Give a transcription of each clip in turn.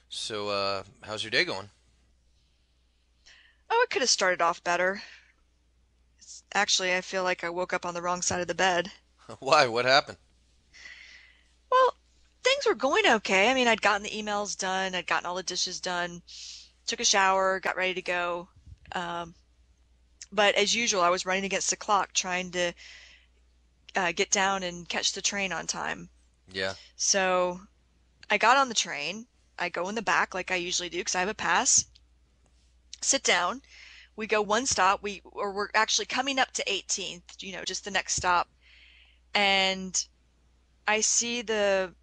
So, how's your day going? Oh, it could have started off better. Actually, I feel like I woke up on the wrong side of the bed. Why? What happened? Well, things were going okay. I mean, I'd gotten the emails done, I'd gotten all the dishes done, took a shower, got ready to go. Um, but as usual, I was running against the clock trying to get down and catch the train on time. Yeah. So I got on the train. I go in the back like I usually do because I have a pass. Sit down. We go one stop. We're actually coming up to 18th, just the next stop. And I see the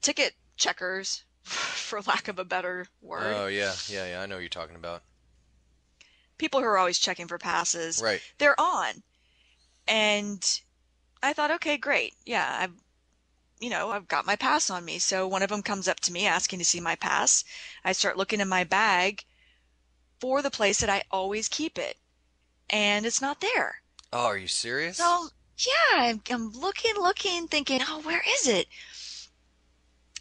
ticket checkers, for lack of a better word, Oh, yeah. Yeah, yeah. I know what you're talking about. people who are always checking for passes, Right. they're on. And I thought, okay, great. Yeah, I've got my pass on me. So one of them comes up to me asking to see my pass. I start looking in my bag for the place that I always keep it, and it's not there. Oh, are you serious? So, yeah, I'm looking, thinking, oh, where is it?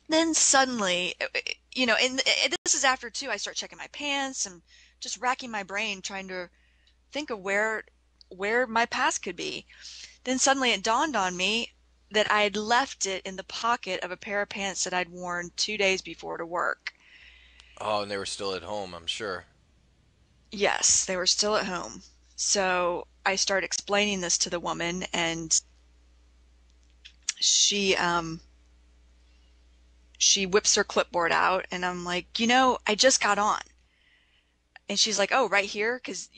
Then suddenly, and this is after too, I start checking my pants and just racking my brain trying to think of where my past could be. Then suddenly it dawned on me that I had left it in the pocket of a pair of pants that I'd worn 2 days before to work. Oh, and they were still at home, I'm sure. Yes, they were still at home. So I start explaining this to the woman, and she she whips her clipboard out, and I'm like, I just got on. And she's like, oh, right here? Because,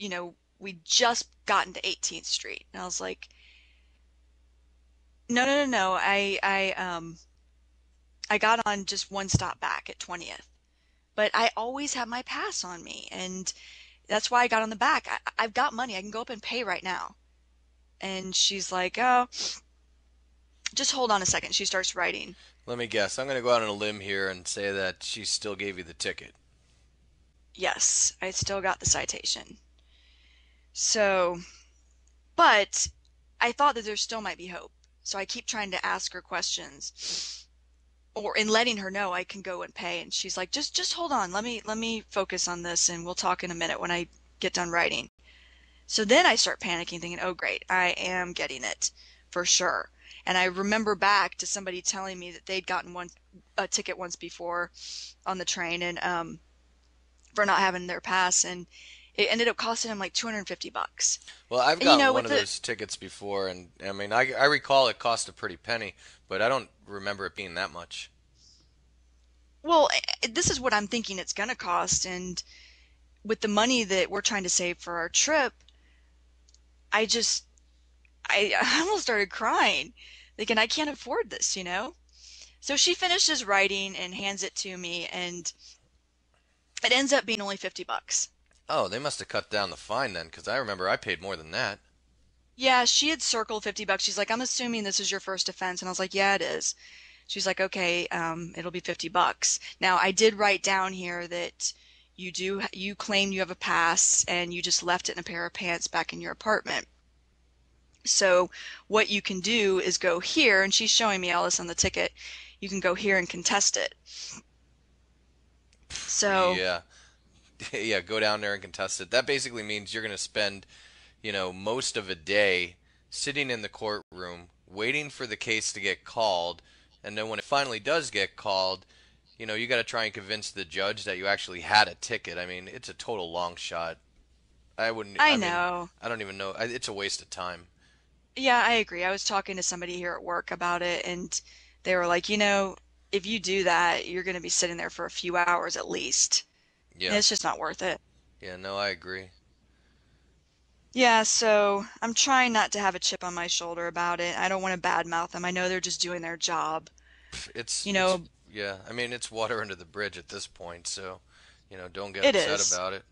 we just gotten to 18th Street. And I was like, no, no, no, no. I got on just one stop back at 20th. But I always have my pass on me. And that's why I got on the back. I've got money. I can go up and pay right now. And she's like, oh, just hold on a second. She starts writing. Let me guess. I'm going to go out on a limb here and say that she still gave you the ticket. Yes, I still got the citation. So, but I thought that there still might be hope. So I keep trying to ask her questions or in letting her know I can go and pay. And she's like, just hold on. Let me focus on this and we'll talk in a minute when I get done writing. So then I start panicking, thinking, oh, great, I am getting it for sure. And I remember back to somebody telling me that they'd gotten a ticket once before on the train and for not having their pass, and it ended up costing them like 250 bucks. Well, I've And gotten one with of the those tickets before, and I mean, I recall it cost a pretty penny, but I don't remember it being that much. well, this is what I'm thinking it's going to cost, and with the money that we're trying to save for our trip, I just I almost started crying, thinking I can't afford this. So she finishes writing and hands it to me, and it ends up being only 50 bucks. Oh, they must have cut down the fine then, because I remember I paid more than that. Yeah, she had circled 50 bucks. She's like, I'm assuming this is your first offense. And I was like, yeah, it is. She's like, okay, it'll be 50 bucks. Now, I did write down here that you claim you have a pass and you just left it in a pair of pants back in your apartment. So what you can do is go here, and she's showing me all this on the ticket. You can go here and contest it. So Yeah. Yeah, go down there and contest it. That basically means you're going to spend, most of a day sitting in the courtroom waiting for the case to get called, and then when it finally does get called, you got to try and convince the judge that you actually had a ticket. I mean, it's a total long shot. I wouldn't, I I mean, know. I don't even know. It's a waste of time. Yeah, I agree. I was talking to somebody here at work about it, and they were like, if you do that, you're going to be sitting there for a few hours at least. And Yeah. it's just not worth it. Yeah, no, I agree. Yeah, so I'm trying not to have a chip on my shoulder about it. I don't want to badmouth them. I know they're just doing their job. It's You it's know, yeah, I mean, it's water under the bridge at this point, so, don't get it upset is. about it.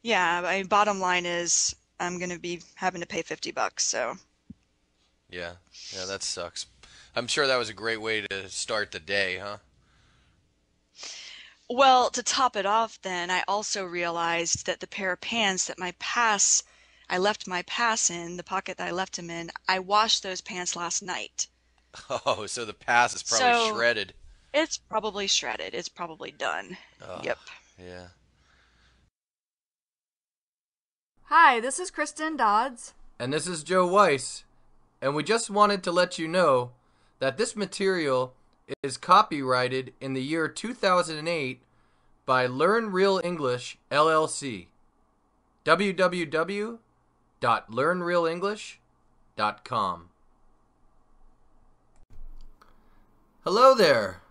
Yeah, I mean, bottom line is I'm going to be having to pay 50 bucks, so. Yeah. Yeah, that sucks. I'm sure that was a great way to start the day, huh? Well, to top it off, then, I also realized that the pair of pants that I left my pass in, the pocket that I left them in, I washed those pants last night. Oh, so the pass is probably So shredded. It's probably shredded. It's probably done. Oh, Yep. yeah. Hi, this is Kristen Dodds. And this is Joe Weiss, and we just wanted to let you know that this material is copyrighted in the year 2008 by Learn Real English, LLC. www.learnrealenglish.com. Hello there.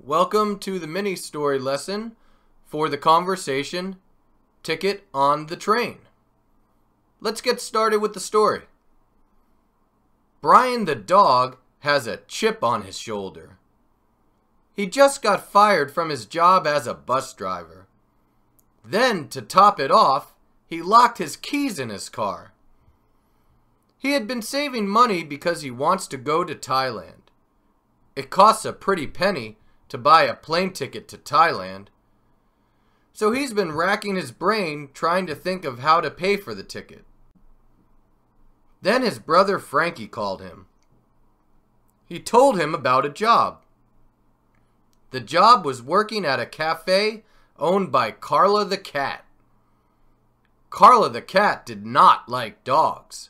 Welcome to the mini story lesson for the conversation Ticket on the Train. Let's get started with the story. Brian the dog has a chip on his shoulder. He just got fired from his job as a bus driver. Then, to top it off, he locked his keys in his car. He had been saving money because he wants to go to Thailand. It costs a pretty penny to buy a plane ticket to Thailand. So he's been racking his brain trying to think of how to pay for the ticket. Then his brother Frankie called him. He told him about a job. The job was working at a cafe owned by Carla the cat. Carla the cat did not like dogs.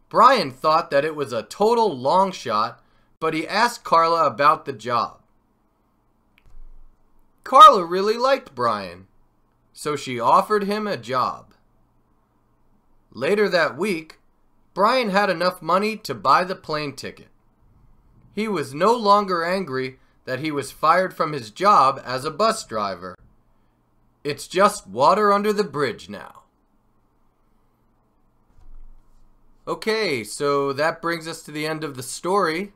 Brian thought that it was a total long shot, but he asked Carla about the job. Carla really liked Brian, so she offered him a job. Later that week, Brian had enough money to buy the plane ticket. He was no longer angry that he was fired from his job as a bus driver. It's just water under the bridge now. Okay, so that brings us to the end of the story.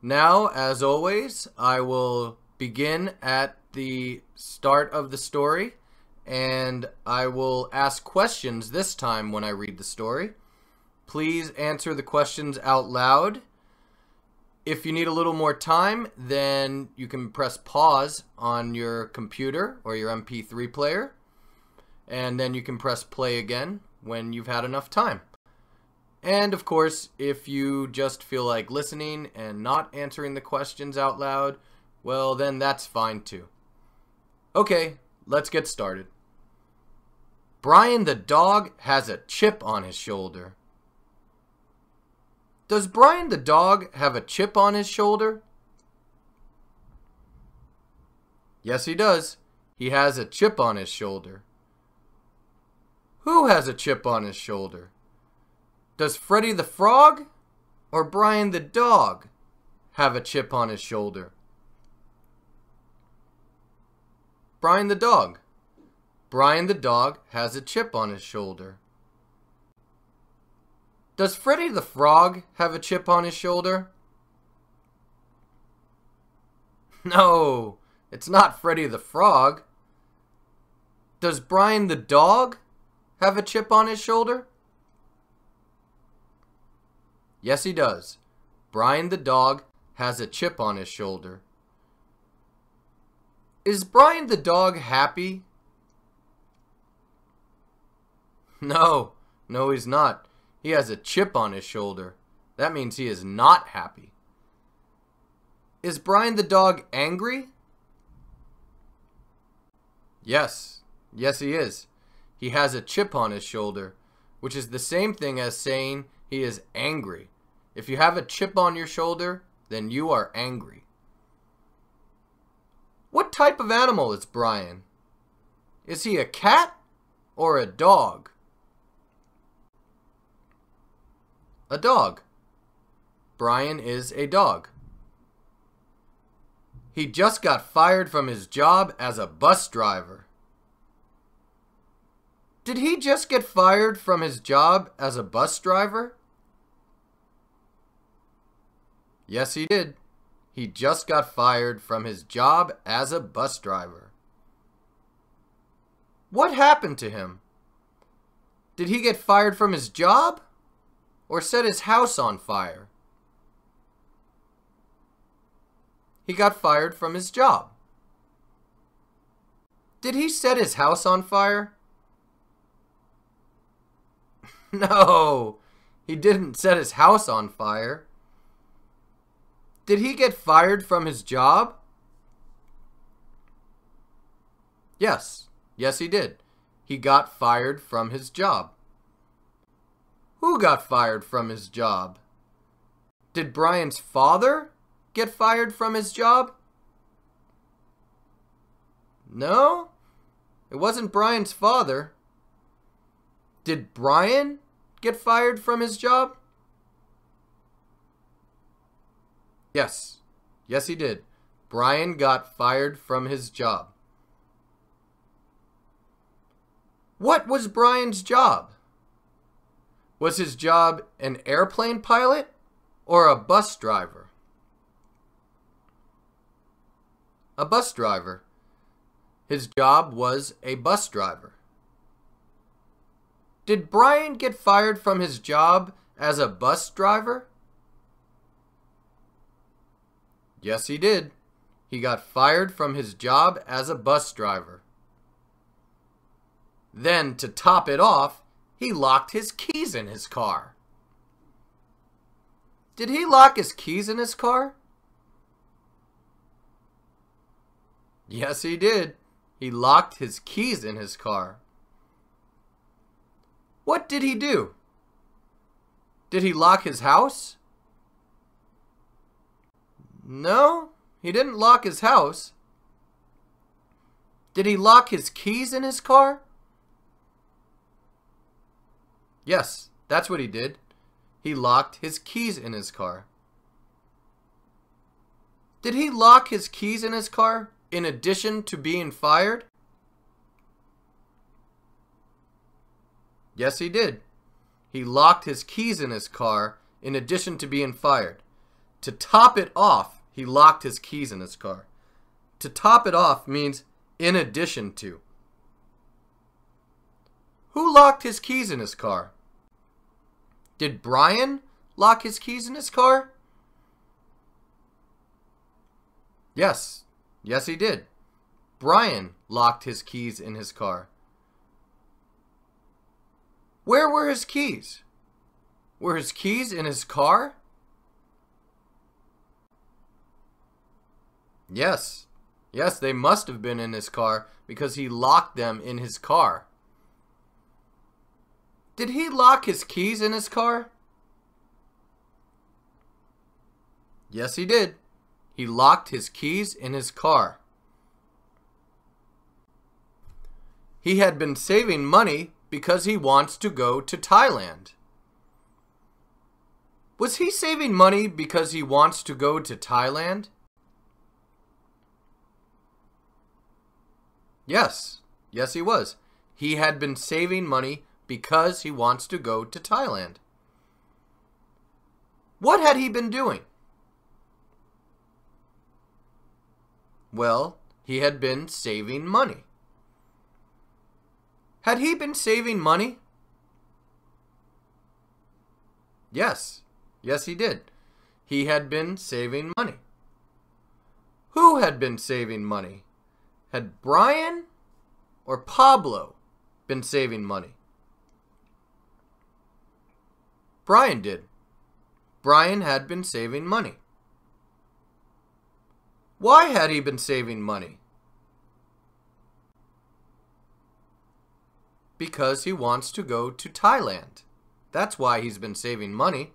Now, as always, I will begin at the start of the story, and I will ask questions this time when I read the story. Please answer the questions out loud. If you need a little more time, then you can press pause on your computer or your MP3 player, and then you can press play again when you've had enough time. And of course, if you just feel like listening and not answering the questions out loud, well, then that's fine too. Okay, let's get started. Brian the dog has a chip on his shoulder. Does Brian the dog have a chip on his shoulder? Yes, he does. He has a chip on his shoulder. Who has a chip on his shoulder? Does Freddy the Frog or Brian the dog have a chip on his shoulder? Brian the dog. Brian the dog has a chip on his shoulder. Does Freddy the Frog have a chip on his shoulder? No, it's not Freddy the Frog. Does Brian the dog have a chip on his shoulder? Yes, he does. Brian the dog has a chip on his shoulder. Is Brian the dog happy? No, he's not. He has a chip on his shoulder. That means he is not happy. Is Brian the dog angry? Yes, he is. He has a chip on his shoulder, which is the same thing as saying he is angry. If you have a chip on your shoulder, then you are angry. What type of animal is Brian? Is he a cat or a dog? A dog. Brian is a dog. He just got fired from his job as a bus driver. Did he just get fired from his job as a bus driver? Yes, he did. He just got fired from his job as a bus driver. What happened to him? Did he get fired from his job or set his house on fire? He got fired from his job. Did he set his house on fire? No, he didn't set his house on fire. Did he get fired from his job? Yes. Yes, he did. He got fired from his job. Who got fired from his job? Did Brian's father get fired from his job? No, it wasn't Brian's father. Did Brian get fired from his job? Yes. Yes, he did. Brian got fired from his job. What was Brian's job? Was his job an airplane pilot or a bus driver? A bus driver. His job was a bus driver. Did Brian get fired from his job as a bus driver? Yes, he did. He got fired from his job as a bus driver. Then, to top it off, he locked his keys in his car. Did he lock his keys in his car? Yes, he did. He locked his keys in his car. What did he do? Did he lock his house? No, he didn't lock his house. Did he lock his keys in his car? Yes, that's what he did. He locked his keys in his car. Did he lock his keys in his car in addition to being fired? Yes, he did. He locked his keys in his car in addition to being fired. To top it off, he locked his keys in his car. To top it off means in addition to. Who locked his keys in his car? Did Brian lock his keys in his car? Yes. Yes, he did. Brian locked his keys in his car. Where were his keys? Were his keys in his car? Yes. Yes, they must have been in his car because he locked them in his car. Did he lock his keys in his car? Yes, he did. He locked his keys in his car. He had been saving money because he wants to go to Thailand. Was he saving money because he wants to go to Thailand? Yes. Yes, he was. He had been saving money because he wants to go to Thailand. What had he been doing? Well, he had been saving money. Had he been saving money? Yes. Yes, he did. He had been saving money. Who had been saving money? Had Brian or Pablo been saving money? Brian did. Brian had been saving money. Why had he been saving money? Because he wants to go to Thailand. That's why he's been saving money.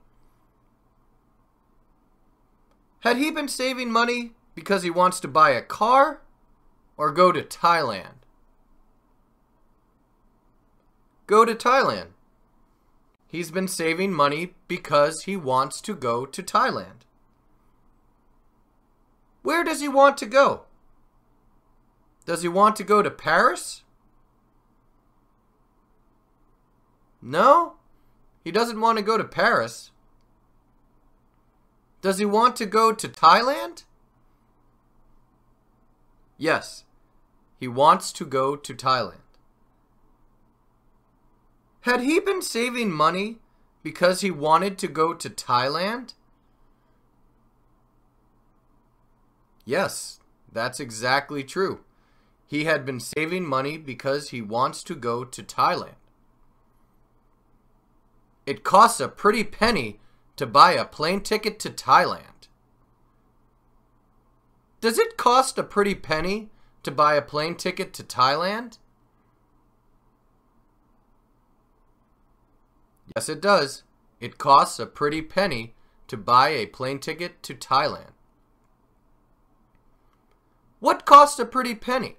Had he been saving money because he wants to buy a car or go to Thailand? Go to Thailand. He's been saving money because he wants to go to Thailand. Where does he want to go? Does he want to go to Paris? No, he doesn't want to go to Paris. Does he want to go to Thailand? Yes, he wants to go to Thailand. Had he been saving money because he wanted to go to Thailand? Yes, that's exactly true. He had been saving money because he wants to go to Thailand. It costs a pretty penny to buy a plane ticket to Thailand. Does it cost a pretty penny to buy a plane ticket to Thailand? Yes, it does. It costs a pretty penny to buy a plane ticket to Thailand. What costs a pretty penny?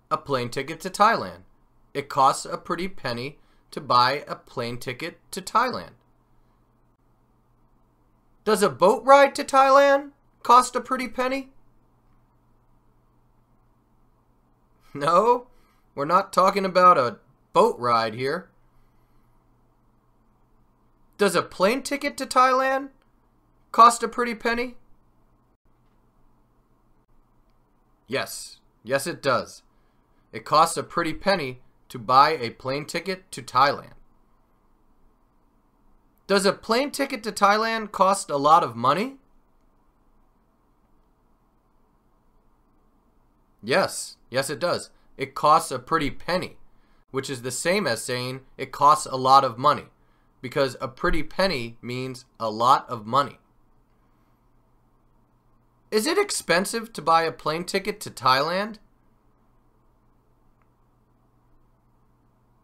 A plane ticket to Thailand. It costs a pretty penny to buy a plane ticket to Thailand. Does a boat ride to Thailand cost a pretty penny? No, we're not talking about a boat ride here. Does a plane ticket to Thailand cost a pretty penny? Yes, yes it does. It costs a pretty penny to buy a plane ticket to Thailand. Does a plane ticket to Thailand cost a lot of money? Yes, yes it does. It costs a pretty penny, which is the same as saying it costs a lot of money, because a pretty penny means a lot of money. Is it expensive to buy a plane ticket to Thailand?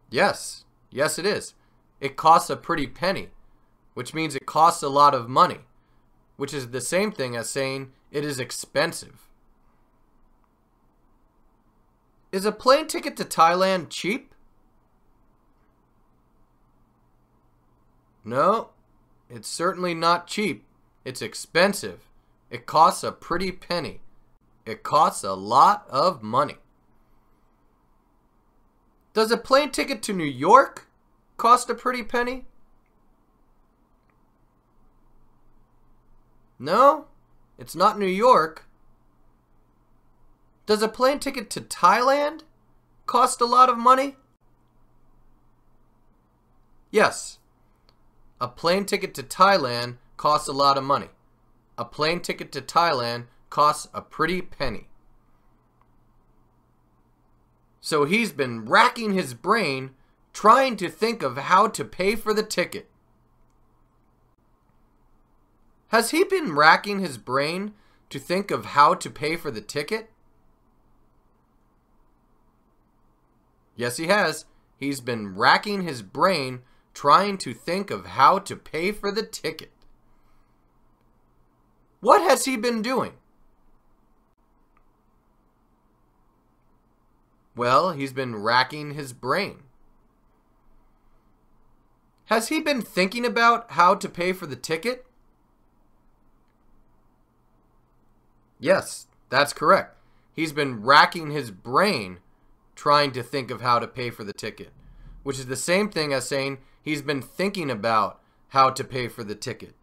Yes, yes it is. It costs a pretty penny, which means it costs a lot of money, which is the same thing as saying it is expensive. Is a plane ticket to Thailand cheap? No, it's certainly not cheap. It's expensive. It costs a pretty penny. It costs a lot of money. Does a plane ticket to New York cost a pretty penny? No, it's not New York. Does a plane ticket to Thailand cost a lot of money? Yes, a plane ticket to Thailand costs a lot of money. A plane ticket to Thailand costs a pretty penny. So he's been racking his brain trying to think of how to pay for the ticket. Has he been racking his brain to think of how to pay for the ticket? Yes, he has. He's been racking his brain trying to think of how to pay for the ticket. What has he been doing? Well, he's been racking his brain. Has he been thinking about how to pay for the ticket? Yes, that's correct. He's been racking his brain trying to think of how to pay for the ticket, which is the same thing as saying he's been thinking about how to pay for the ticket.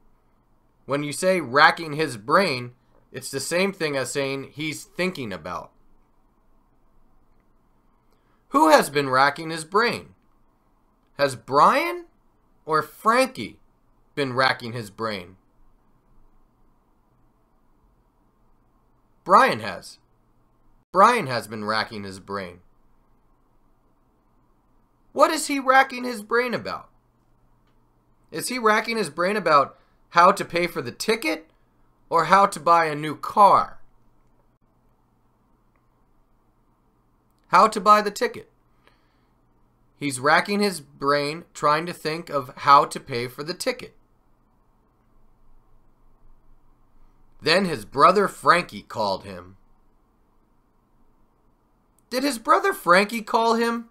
When you say racking his brain, it's the same thing as saying he's thinking about. Who has been racking his brain? Has Brian or Frankie been racking his brain? Brian has. Brian has been racking his brain. What is he racking his brain about? Is he racking his brain about how to pay for the ticket or how to buy a new car? How to buy the ticket. He's racking his brain trying to think of how to pay for the ticket. Then his brother Frankie called him. Did his brother Frankie call him?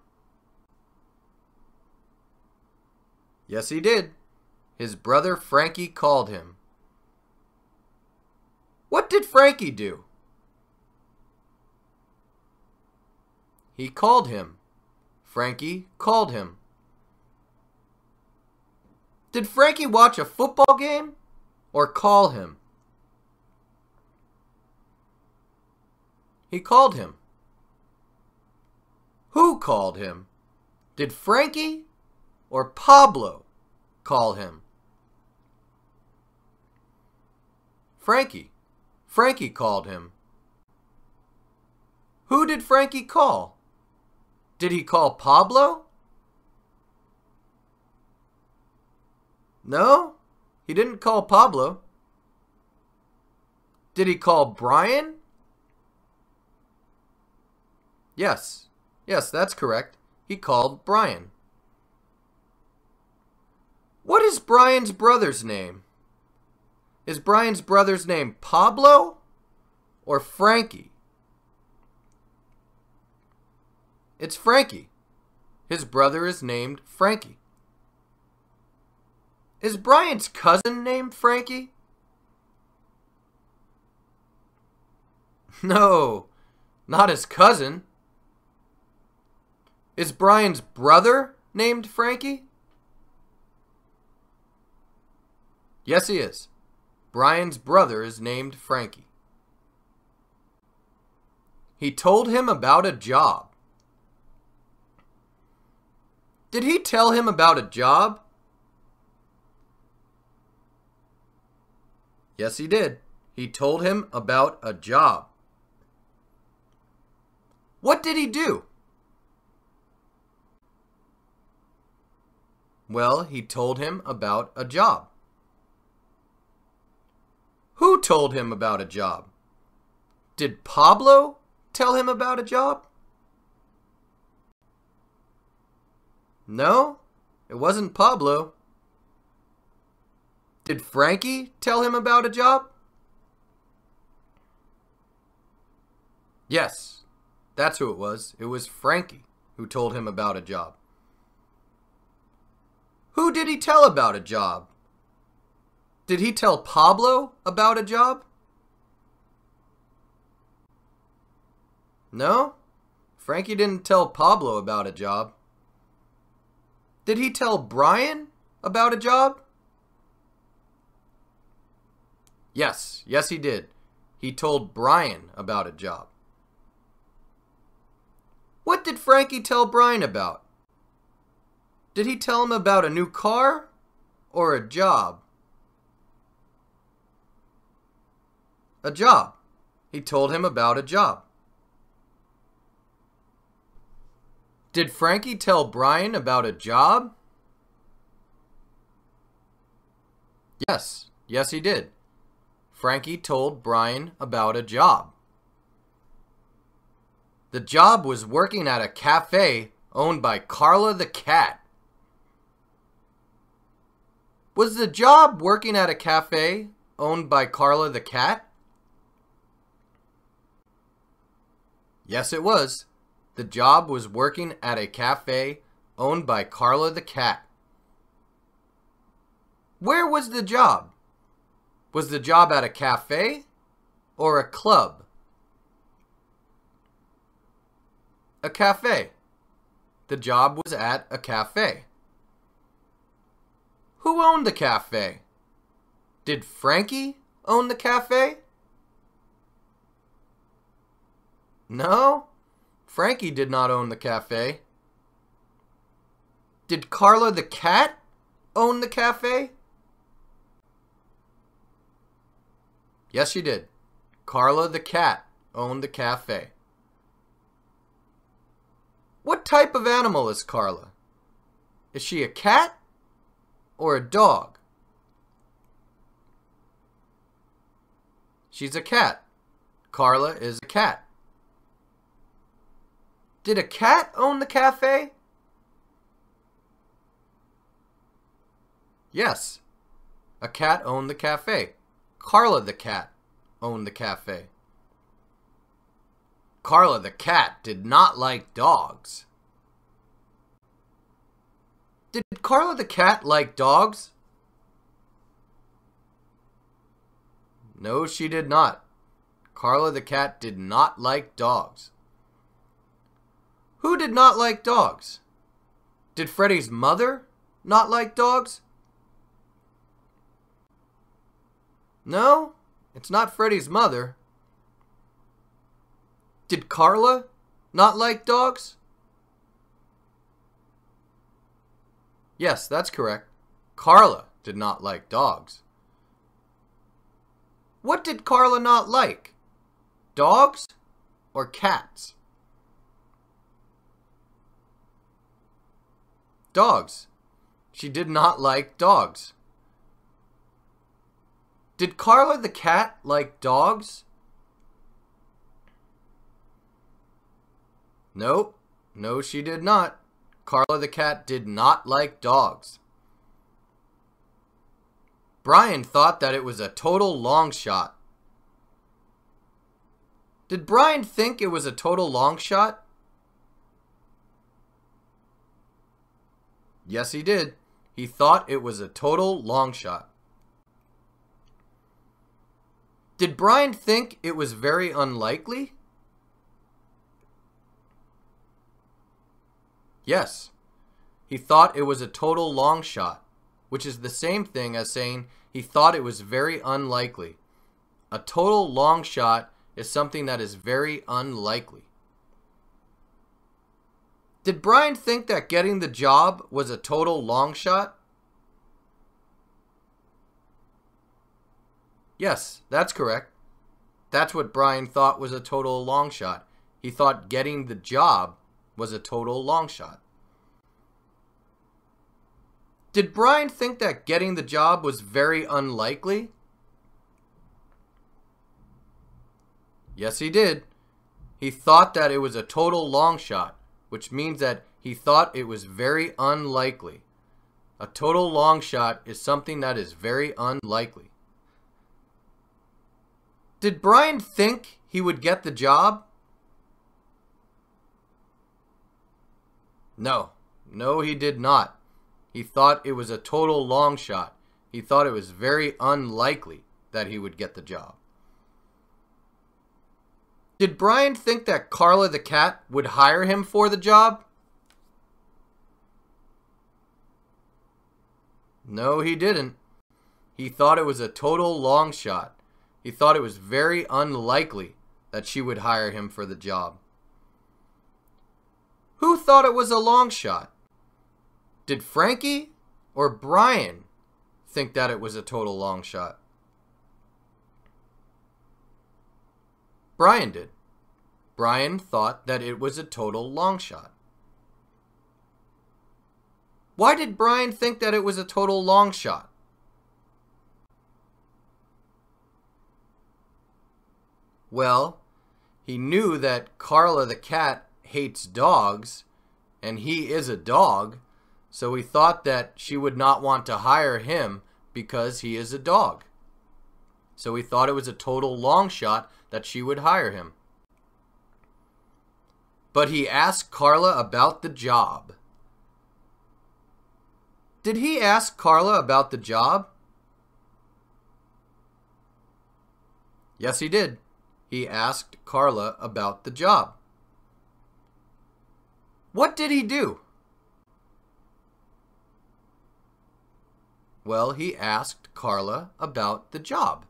Yes, he did. His brother Frankie called him. What did Frankie do? He called him. Frankie called him. Did Frankie watch a football game or call him? He called him. Who called him? Did Frankie or Pablo call him? Frankie. Frankie called him. Who did Frankie call? Did he call Pablo? No, he didn't call Pablo. Did he call Brian? Yes. Yes, that's correct. He called Brian. What is Brian's brother's name? Is Brian's brother's name Pablo or Frankie? It's Frankie. His brother is named Frankie. Is Brian's cousin named Frankie? No, not his cousin. Is Brian's brother named Frankie? Yes, he is. Brian's brother is named Frankie. He told him about a job. Did he tell him about a job? Yes, he did. He told him about a job. What did he do? Well, he told him about a job. Who told him about a job? Did Pablo tell him about a job? No, it wasn't Pablo. Did Frankie tell him about a job? Yes, that's who it was. It was Frankie who told him about a job. Who did he tell about a job? Did he tell Pablo about a job? No, Frankie didn't tell Pablo about a job. Did he tell Brian about a job? Yes, yes he did. He told Brian about a job. What did Frankie tell Brian about? Did he tell him about a new car or a job? A job. He told him about a job. Did Frankie tell Brian about a job? Yes, yes he did. Frankie told Brian about a job. The job was working at a cafe owned by Carla the cat. Was the job working at a cafe owned by Carla the cat? Yes, it was. The job was working at a cafe owned by Carla the cat. Where was the job? Was the job at a cafe or a club? A cafe. The job was at a cafe. Who owned the cafe? Did Frankie own the cafe? No, Frankie did not own the cafe. Did Carla the cat own the cafe? Yes, she did. Carla the cat owned the cafe. What type of animal is Carla? Is she a cat or a dog? She's a cat. Carla is a cat. Did a cat own the cafe? Yes, a cat owned the cafe. Carla the cat owned the cafe. Carla the cat did not like dogs. Did Carla the cat like dogs? No, she did not. Carla the cat did not like dogs. Who did not like dogs? Did Freddie's mother not like dogs? No, it's not Freddie's mother. Did Carla not like dogs? Yes, that's correct. Carla did not like dogs. What did Carla not like? Dogs or cats? Dogs. She did not like dogs. Did Carla the cat like dogs? No, no, she did not. Carla the cat did not like dogs. Brian thought that it was a total long shot. Did Brian think it was a total long shot? Yes, he did. He thought it was a total long shot. Did Brian think it was very unlikely? Yes. He thought it was a total long shot, which is the same thing as saying he thought it was very unlikely. A total long shot is something that is very unlikely. Did Brian think that getting the job was a total long shot? Yes, that's correct. That's what Brian thought was a total long shot. He thought getting the job was a total long shot. Did Brian think that getting the job was very unlikely? Yes, he did. He thought that it was a total long shot, which means that he thought it was very unlikely. A total long shot is something that is very unlikely. Did Brian think he would get the job? No, no, he did not. He thought it was a total long shot. He thought it was very unlikely that he would get the job. Did Brian think that Carla the cat would hire him for the job? No, he didn't. He thought it was a total long shot. He thought it was very unlikely that she would hire him for the job. Who thought it was a long shot? Did Frankie or Brian think that it was a total long shot? Brian did. Brian thought that it was a total long shot. Why did Brian think that it was a total long shot? Well, he knew that Carla the cat hates dogs, and he is a dog, so he thought that she would not want to hire him because he is a dog. So he thought it was a total long shot that she would hire him. But he asked Carla about the job. Did he ask Carla about the job? Yes, he did. He asked Carla about the job. What did he do? Well, he asked Carla about the job.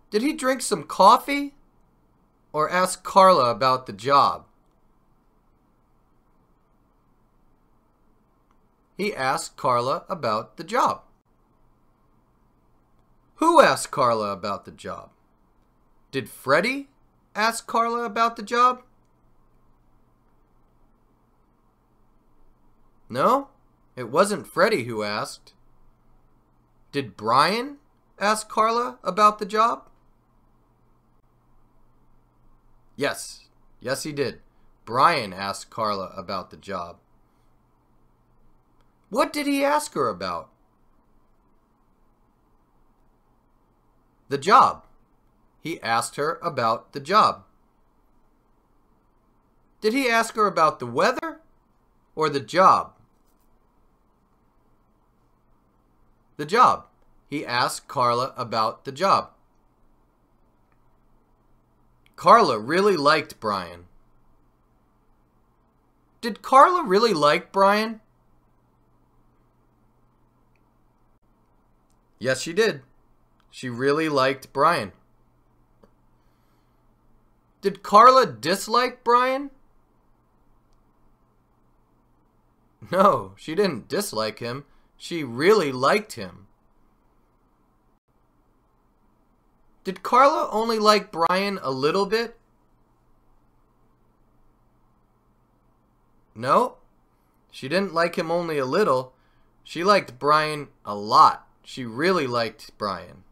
Did he drink some coffee or ask Carla about the job? He asked Carla about the job. Who asked Carla about the job? Did Freddie ask Carla about the job? No, it wasn't Freddie who asked. Did Brian ask Carla about the job? Yes, yes he did. Brian asked Carla about the job. What did he ask her about? The job. He asked her about the job. Did he ask her about the weather or the job? The job. He asked Carla about the job. Carla really liked Brian. Did Carla really like Brian? Yes, she did. She really liked Brian. Did Carla dislike Brian? No, she didn't dislike him. She really liked him. Did Carla only like Brian a little bit? No, she didn't like him only a little. She liked Brian a lot. She really liked Brian.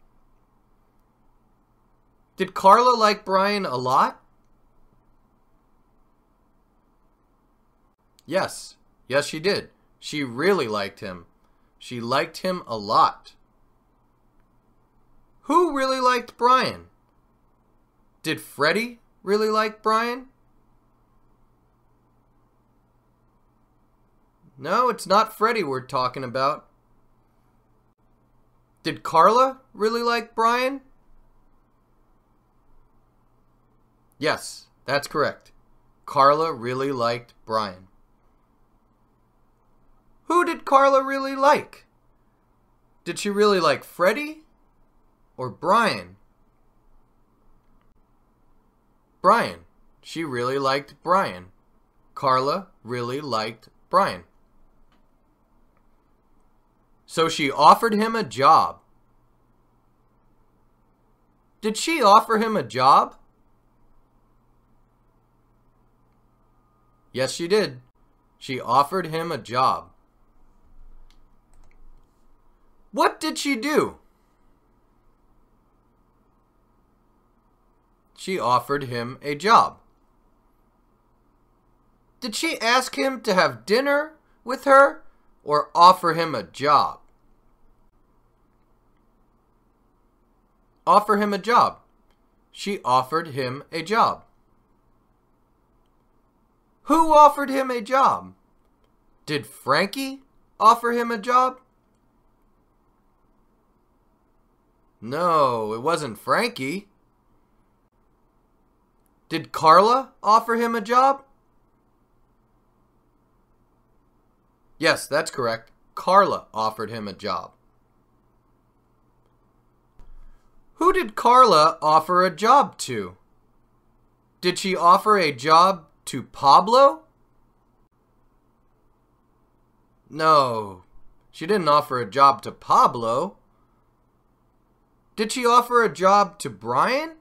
Did Carla like Brian a lot? Yes. Yes, she did. She really liked him. She liked him a lot. Who really liked Brian? Did Freddie really like Brian? No, it's not Freddie we're talking about. Did Carla really like Brian? Yes, that's correct. Carla really liked Brian. Who did Carla really like? Did she really like Freddie or Brian? Brian. She really liked Brian. Carla really liked Brian. So she offered him a job. Did she offer him a job? Yes, she did. She offered him a job. What did she do? She offered him a job. Did she ask him to have dinner with her or offer him a job? Offer him a job. She offered him a job. Who offered him a job? Did Frankie offer him a job? No, it wasn't Frankie. Did Carla offer him a job? Yes, that's correct. Carla offered him a job. Who did Carla offer a job to? Did she offer a job to Pablo? No, she didn't offer a job to Pablo. Did she offer a job to Brian?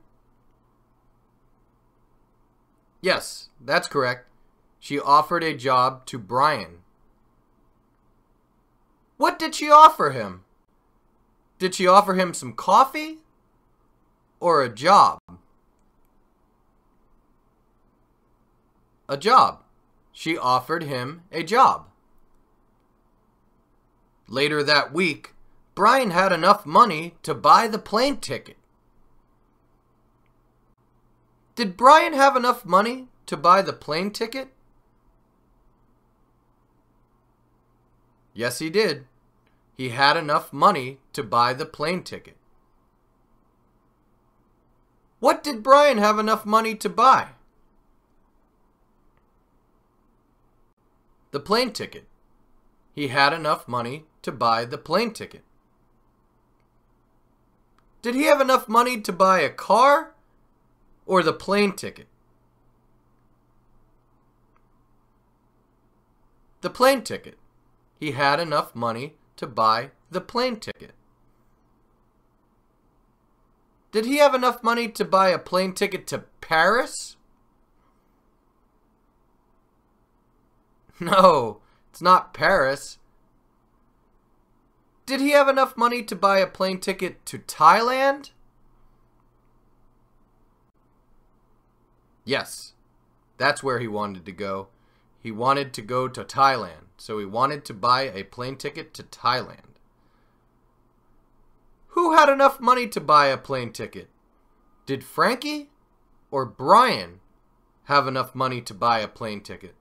Yes, that's correct. She offered a job to Brian. What did she offer him? Did she offer him some coffee or a job? A job. She offered him a job. Later that week, Brian had enough money to buy the plane ticket. Did Brian have enough money to buy the plane ticket? Yes, he did. He had enough money to buy the plane ticket. What did Brian have enough money to buy? The plane ticket. He had enough money to buy the plane ticket. Did he have enough money to buy a car or the plane ticket? The plane ticket. He had enough money to buy the plane ticket. Did he have enough money to buy a plane ticket to Paris? No, it's not Paris. Did he have enough money to buy a plane ticket to Thailand? Yes, that's where he wanted to go. He wanted to go to Thailand, so he wanted to buy a plane ticket to Thailand. Who had enough money to buy a plane ticket? Did Frankie or Brian have enough money to buy a plane ticket?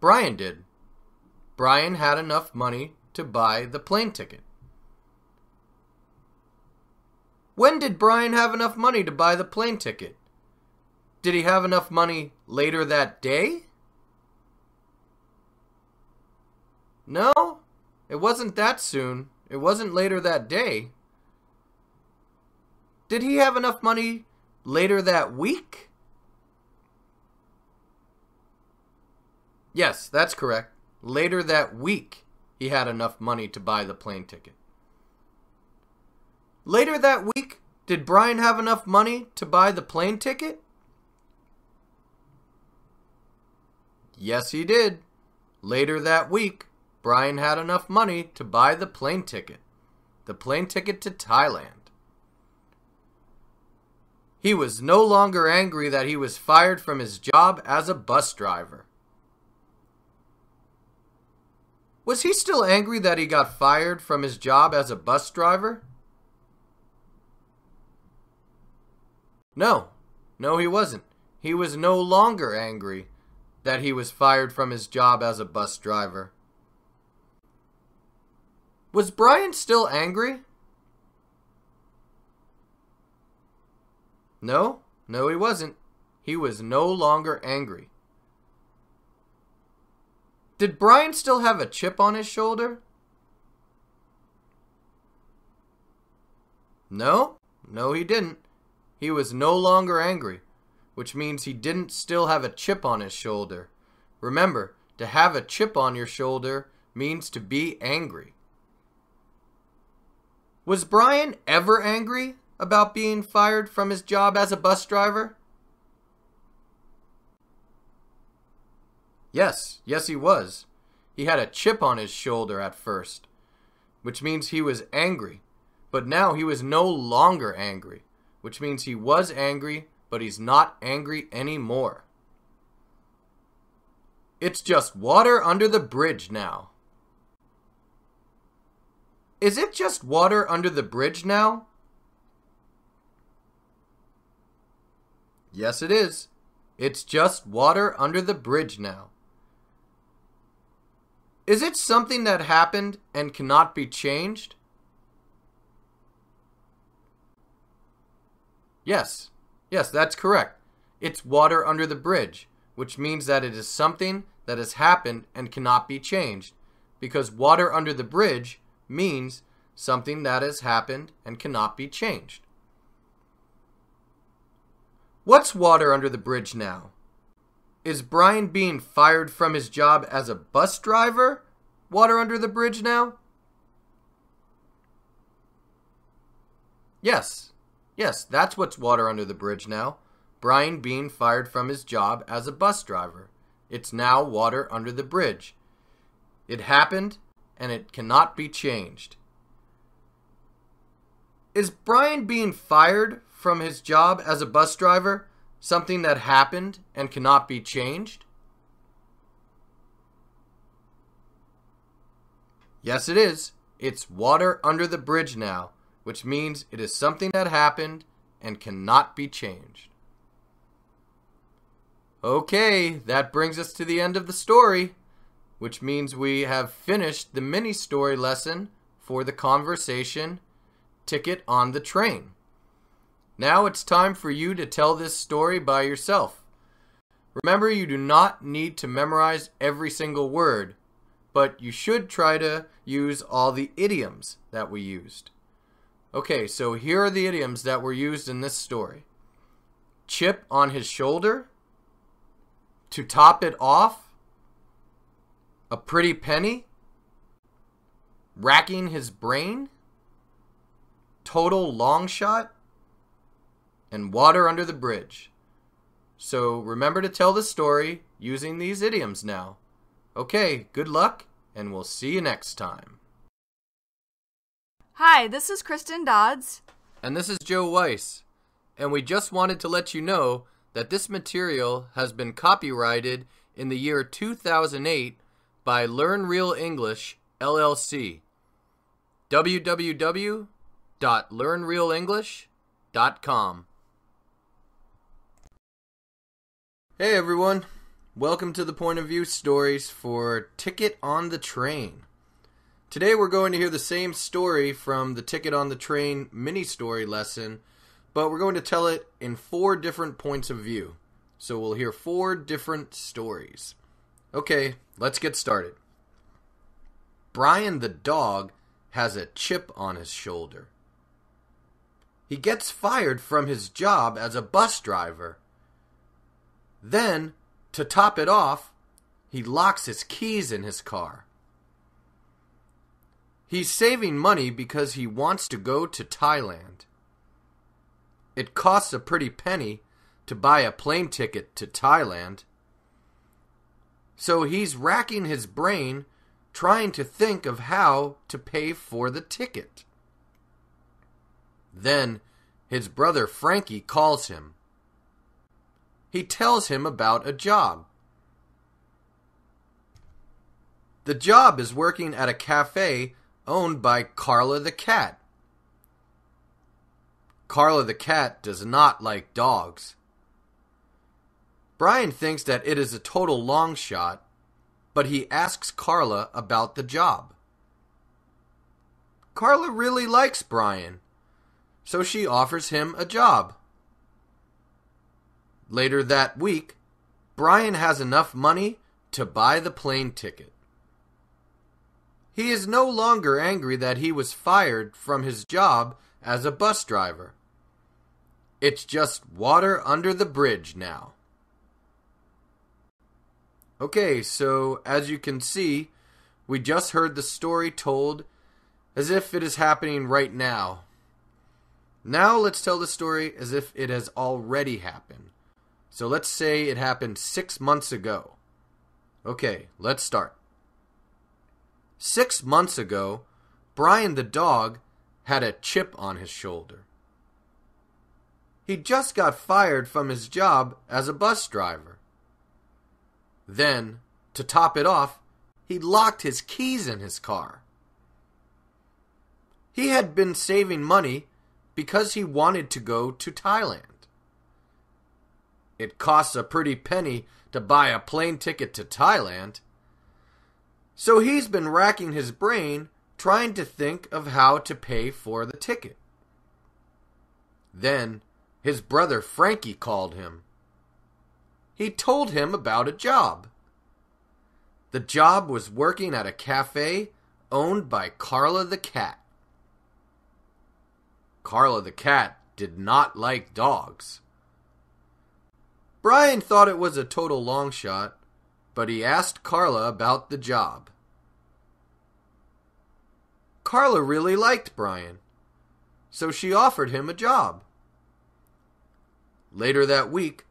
Brian did. Brian had enough money to buy the plane ticket. When did Brian have enough money to buy the plane ticket? Did he have enough money later that day? No, it wasn't that soon. It wasn't later that day. Did he have enough money later that week? Yes, that's correct. Later that week, he had enough money to buy the plane ticket. Later that week, did Brian have enough money to buy the plane ticket? Yes, he did. Later that week, Brian had enough money to buy the plane ticket to Thailand. He was no longer angry that he was fired from his job as a bus driver. Was he still angry that he got fired from his job as a bus driver? No, he wasn't. He was no longer angry that he was fired from his job as a bus driver. Was Brian still angry? No, he wasn't. He was no longer angry. Did Brian still have a chip on his shoulder? No, he didn't. He was no longer angry, which means he didn't still have a chip on his shoulder. Remember, to have a chip on your shoulder means to be angry. Was Brian ever angry about being fired from his job as a bus driver? Yes, he was. He had a chip on his shoulder at first, which means he was angry. But now he was no longer angry, which means he was angry, but he's not angry anymore. It's just water under the bridge now. Is it just water under the bridge now? Yes, it is. It's just water under the bridge now. Is it something that happened and cannot be changed? Yes, that's correct. It's water under the bridge, which means that it is something that has happened and cannot be changed, because water under the bridge means something that has happened and cannot be changed. What's water under the bridge now? Is Brian being fired from his job as a bus driver water under the bridge now? Yes, that's what's water under the bridge now. Brian being fired from his job as a bus driver. It's now water under the bridge. It happened and it cannot be changed. Is Brian being fired from his job as a bus driver something that happened and cannot be changed? Yes, it is. It's water under the bridge now, which means it is something that happened and cannot be changed. Okay, that brings us to the end of the story, which means we have finished the mini story lesson for the conversation Ticket on the Train. Now it's time for you to tell this story by yourself. Remember, you do not need to memorize every single word, but you should try to use all the idioms that we used. Okay, so here are the idioms that were used in this story. Chip on his shoulder, to top it off, a pretty penny, racking his brain, total long shot, and water under the bridge. So remember to tell the story using these idioms now. Okay, good luck, and we'll see you next time. Hi, this is Kristen Dodds. And this is Joe Weiss. And we just wanted to let you know that this material has been copyrighted in the year 2008 by Learn Real English, LLC. www.learnrealenglish.com. Hey everyone, welcome to the Point of View stories for Ticket on the Train. Today we're going to hear the same story from the Ticket on the Train mini story lesson, but we're going to tell it in 4 different points of view. So we'll hear 4 different stories. Okay, let's get started. Brian the dog has a chip on his shoulder. He gets fired from his job as a bus driver. Then, to top it off, he locks his keys in his car. He's saving money because he wants to go to Thailand. It costs a pretty penny to buy a plane ticket to Thailand. So he's racking his brain trying to think of how to pay for the ticket. Then his brother Frankie calls him. He tells him about a job. The job is working at a cafe owned by Carla the cat. Carla the cat does not like dogs. Brian thinks that it is a total long shot, but he asks Carla about the job. Carla really likes Brian, so she offers him a job. Later that week, Brian has enough money to buy the plane ticket. He is no longer angry that he was fired from his job as a bus driver. It's just water under the bridge now. Okay, so as you can see, we just heard the story told as if it is happening right now. Now let's tell the story as if it has already happened. So let's say it happened 6 months ago. Okay, let's start. 6 months ago, Brian the dog had a chip on his shoulder. He just got fired from his job as a bus driver. Then, to top it off, he locked his keys in his car. He had been saving money because he wanted to go to Thailand. It costs a pretty penny to buy a plane ticket to Thailand. So he's been racking his brain trying to think of how to pay for the ticket. Then his brother Frankie called him. He told him about a job. The job was working at a cafe owned by Carla the cat. Carla the cat did not like dogs. Brian thought it was a total long shot, but he asked Carla about the job. Carla really liked Brian, so she offered him a job. Later that week,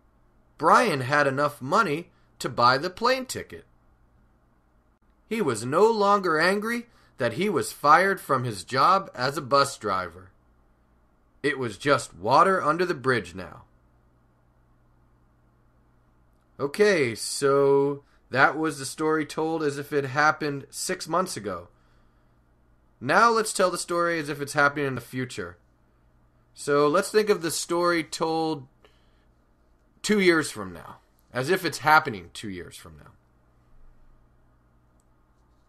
Brian had enough money to buy the plane ticket. He was no longer angry that he was fired from his job as a bus driver. It was just water under the bridge now. Okay, so that was the story told as if it happened 6 months ago. Now let's tell the story as if it's happening in the future. So let's think of the story told 2 years from now, as if it's happening 2 years from now.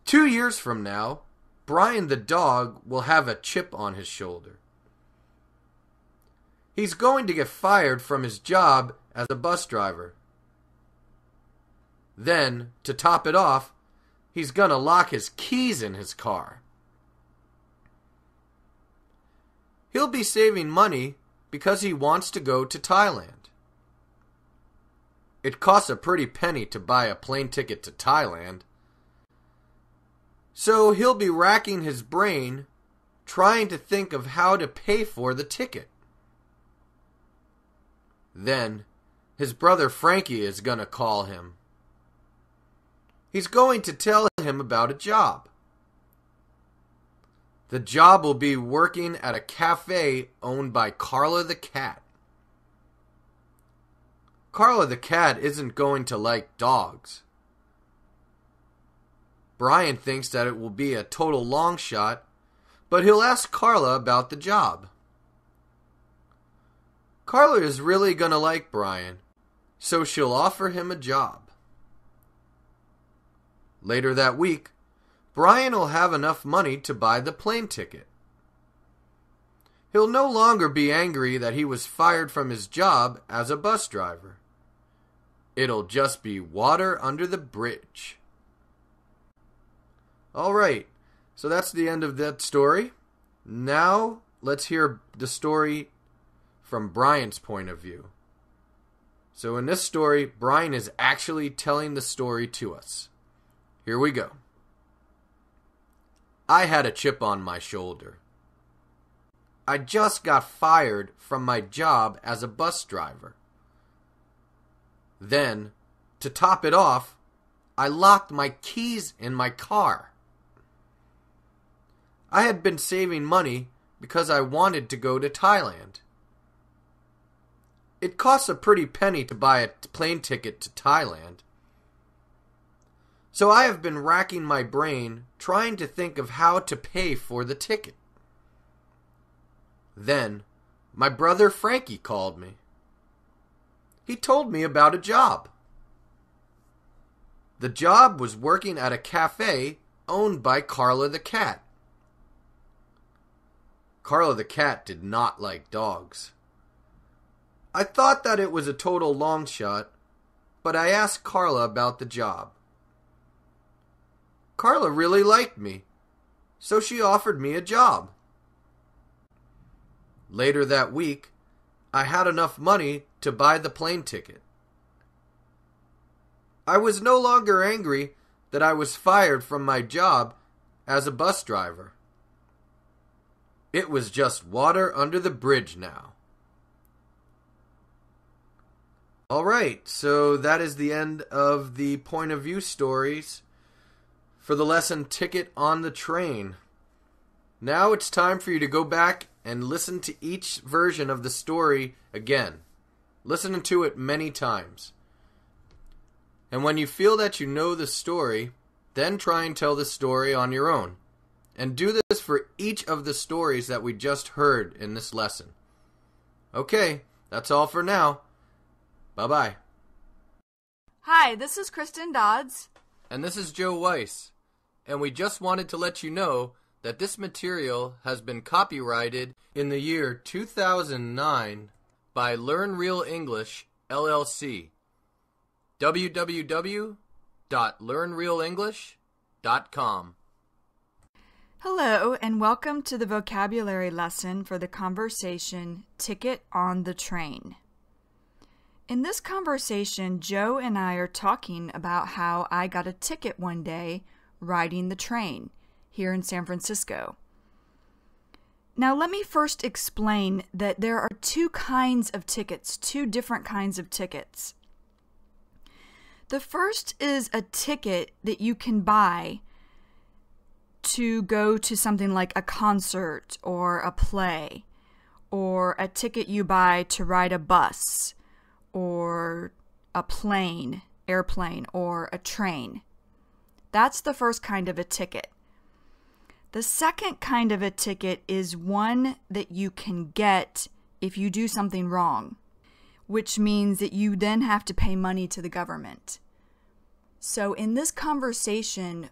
2 years from now, Brian the dog will have a chip on his shoulder. He's going to get fired from his job as a bus driver. Then, to top it off, he's gonna lock his keys in his car. He'll be saving money because he wants to go to Thailand. It costs a pretty penny to buy a plane ticket to Thailand. So he'll be racking his brain trying to think of how to pay for the ticket. Then his brother Frankie is gonna call him. He's going to tell him about a job. The job will be working at a cafe owned by Carla the cat. Carla the cat isn't going to like dogs. Brian thinks that it will be a total long shot, but he'll ask Carla about the job. Carla is really going to like Brian, so she'll offer him a job. Later that week, Brian will have enough money to buy the plane ticket. He'll no longer be angry that he was fired from his job as a bus driver. It'll just be water under the bridge. Alright, so that's the end of that story. Now, let's hear the story from Brian's point of view. So in this story, Brian is actually telling the story to us. Here we go. I had a chip on my shoulder. I just got fired from my job as a bus driver. Then, to top it off, I locked my keys in my car. I had been saving money because I wanted to go to Thailand. It costs a pretty penny to buy a plane ticket to Thailand. So I have been racking my brain trying to think of how to pay for the ticket. Then, my brother Frankie called me. He told me about a job. The job was working at a cafe owned by Carla the cat. Carla the cat did not like dogs. I thought that it was a total long shot, but I asked Carla about the job. Carla really liked me, so she offered me a job. Later that week, I had enough money to buy the plane ticket. I was no longer angry that I was fired from my job as a bus driver. It was just water under the bridge now. Alright, so that is the end of the point of view stories for the lesson Ticket on the Train. Now it's time for you to go back and listen to each version of the story again. Listen to it many times. And when you feel that you know the story, then try and tell the story on your own. And do this for each of the stories that we just heard in this lesson. Okay, that's all for now. Bye-bye. Hi, this is Kristen Dodds. And this is Joe Weiss. And we just wanted to let you know that this material has been copyrighted in the year 2009 by Learn Real English, LLC. www.learnrealenglish.com. Hello, and welcome to the vocabulary lesson for the conversation Ticket on the Train. In this conversation, Joe and I are talking about how I got a ticket one day riding the train here in San Francisco. Now, let me first explain that there are two kinds of tickets, two different kinds of tickets. The first is a ticket that you can buy to go to something like a concert or a play, or a ticket you buy to ride a bus or a plane, airplane, or a train. That's the first kind of a ticket. The second kind of a ticket is one that you can get if you do something wrong, which means that you then have to pay money to the government. So in this conversation,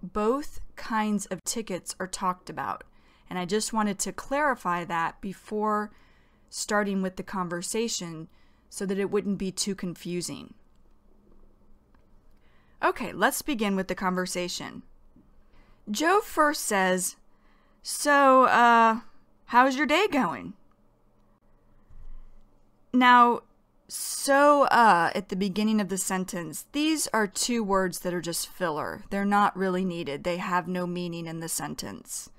both kinds of tickets are talked about, and I just wanted to clarify that before starting with the conversation so that it wouldn't be too confusing. Okay, let's begin with the conversation. Joe first says, "So, how's your day going?" Now, at the beginning of the sentence, these are two words that are just filler. They're not really needed. They have no meaning in the sentence.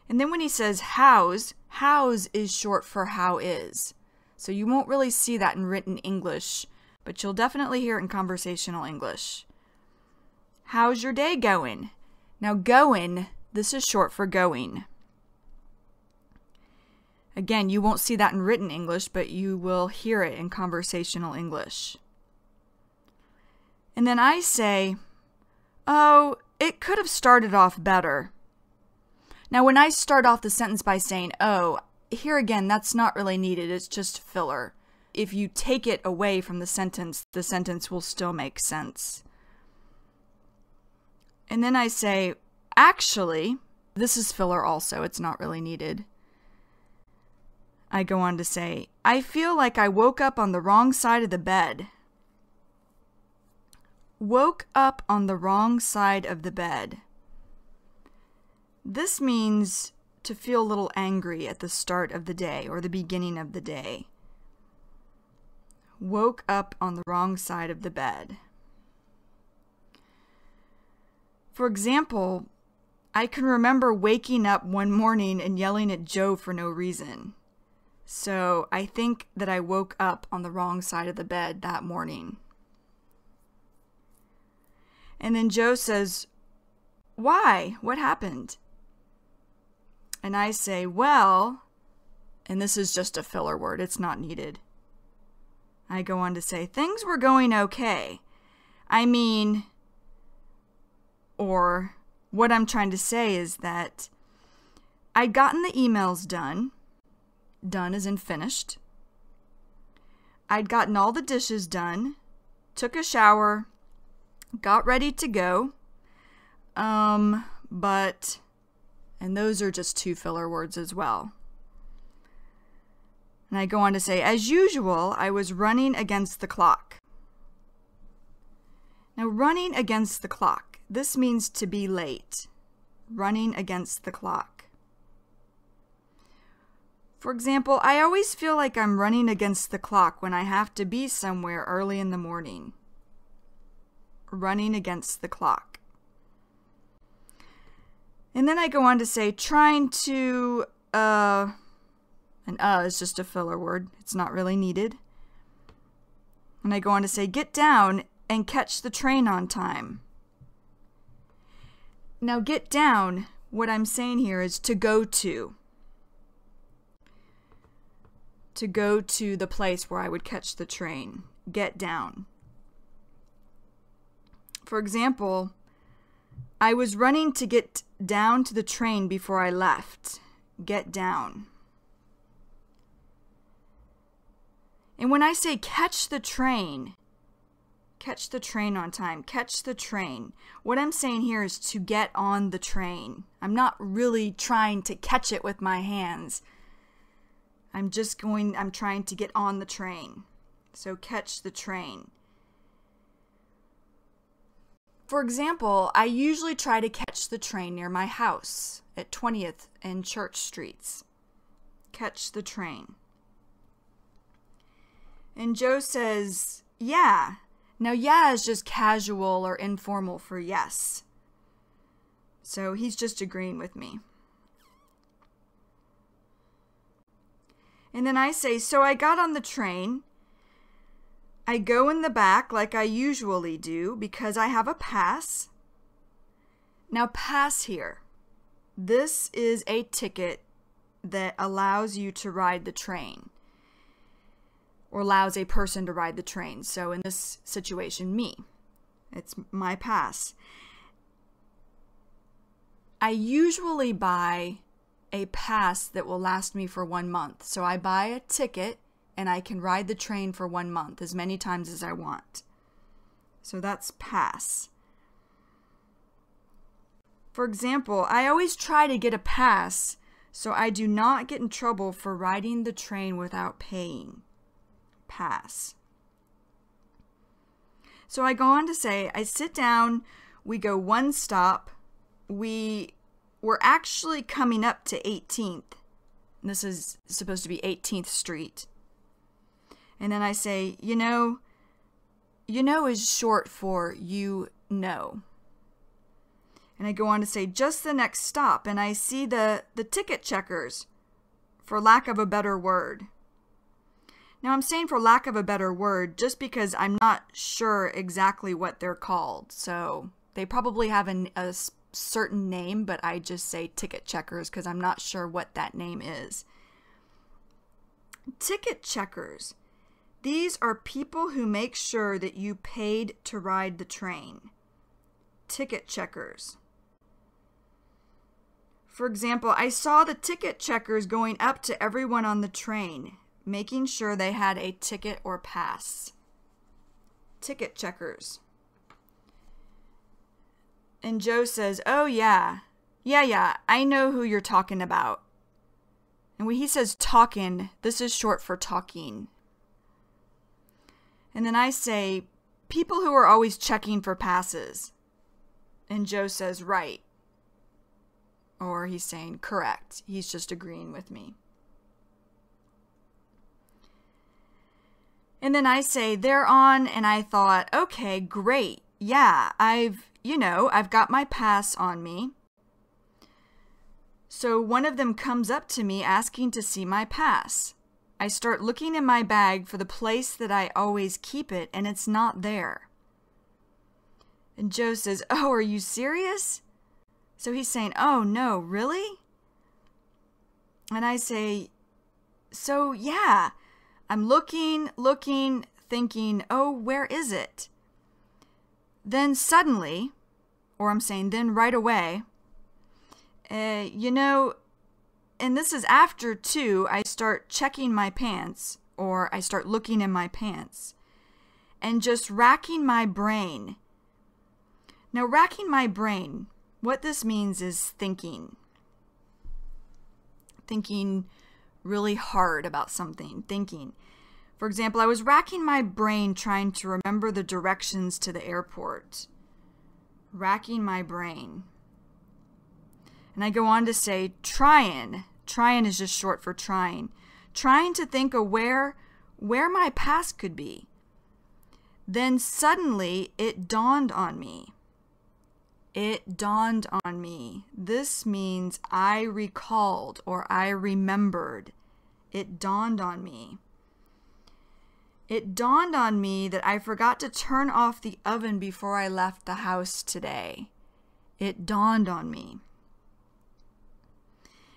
And then when he says how's is short for how is. So you won't really see that in written English, but you'll definitely hear it in conversational English. How's your day going? Now going, this is short for going. Again, you won't see that in written English, but you will hear it in conversational English. And then I say, "Oh, it could have started off better." Now, when I start off the sentence by saying, "Oh," here again, that's not really needed. It's just filler. If you take it away from the sentence will still make sense. And then I say, "Actually," this is filler also. It's not really needed. I go on to say, "I feel like I woke up on the wrong side of the bed." Woke up on the wrong side of the bed. This means to feel a little angry at the start of the day or the beginning of the day. Woke up on the wrong side of the bed. For example, I can remember waking up one morning and yelling at Joe for no reason. So I think that I woke up on the wrong side of the bed that morning. And then Joe says, why? What happened? And I say, well, and this is just a filler word, it's not needed. I go on to say, things were going okay. I mean, or what I'm trying to say is that I'd gotten the emails done. Done as in finished. I'd gotten all the dishes done, took a shower, got ready to go. But, and those are just two filler words as well. And I go on to say, as usual, I was running against the clock. Now, running against the clock, this means to be late. Running against the clock. For example, I always feel like I'm running against the clock when I have to be somewhere early in the morning. Running against the clock. And then I go on to say, trying to, and is just a filler word. It's not really needed. And I go on to say, get down and catch the train on time. Now, get down, what I'm saying here is to go to. To go to the place where I would catch the train. Get down. For example, I was running to get down to the train before I left. Get down. And when I say catch the train on time, catch the train, what I'm saying here is to get on the train. I'm not really trying to catch it with my hands. I'm trying to get on the train. So catch the train. For example, I usually try to catch the train near my house at 20th and Church Streets. Catch the train. And Joe says, yeah. Now, yeah is just casual or informal for yes. So he's just agreeing with me. And then I say, so I got on the train. I go in the back like I usually do because I have a pass. Now, pass here. This is a ticket that allows you to ride the train, or allows a person to ride the train. So in this situation, me. It's my pass. I usually buy a pass that will last me for 1 month. So I buy a ticket and I can ride the train for 1 month as many times as I want. So that's pass. For example, I always try to get a pass so I do not get in trouble for riding the train without paying. Pass. So I go on to say, I sit down, we go one stop, we're actually coming up to 18th. This is supposed to be 18th Street. And then I say, you know is short for you know. And I go on to say, just the next stop, and I see the ticket checkers, for lack of a better word. Now, I'm saying for lack of a better word just because I'm not sure exactly what they're called. So they probably have a certain name, but I just say ticket checkers because I'm not sure what that name is. Ticket checkers. These are people who make sure that you paid to ride the train. Ticket checkers. For example, I saw the ticket checkers going up to everyone on the train, making sure they had a ticket or pass. Ticket checkers. And Joe says, oh yeah, I know who you're talking about. And when he says talking, this is short for talking. And then I say, people who are always checking for passes. And Joe says, right. Or he's saying, correct. He's just agreeing with me. And then I say, they're on, and I thought, okay, great. Yeah, I've got my pass on me. So one of them comes up to me asking to see my pass. I start looking in my bag for the place that I always keep it, and it's not there. And Joe says, oh, are you serious? So he's saying, oh no, really? And I say, so yeah, I'm looking, thinking, oh, where is it? Then suddenly, or I'm saying then right away, and this is after too, I start checking my pants, or I start looking in my pants, and just racking my brain. Now, racking my brain, what this means is thinking really hard about something, thinking. For example, I was racking my brain trying to remember the directions to the airport. Racking my brain. And I go on to say trying. Trying is just short for trying. Trying to think of where my past could be. Then suddenly it dawned on me. It dawned on me. This means I recalled or I remembered. It dawned on me. It dawned on me that I forgot to turn off the oven before I left the house today. It dawned on me.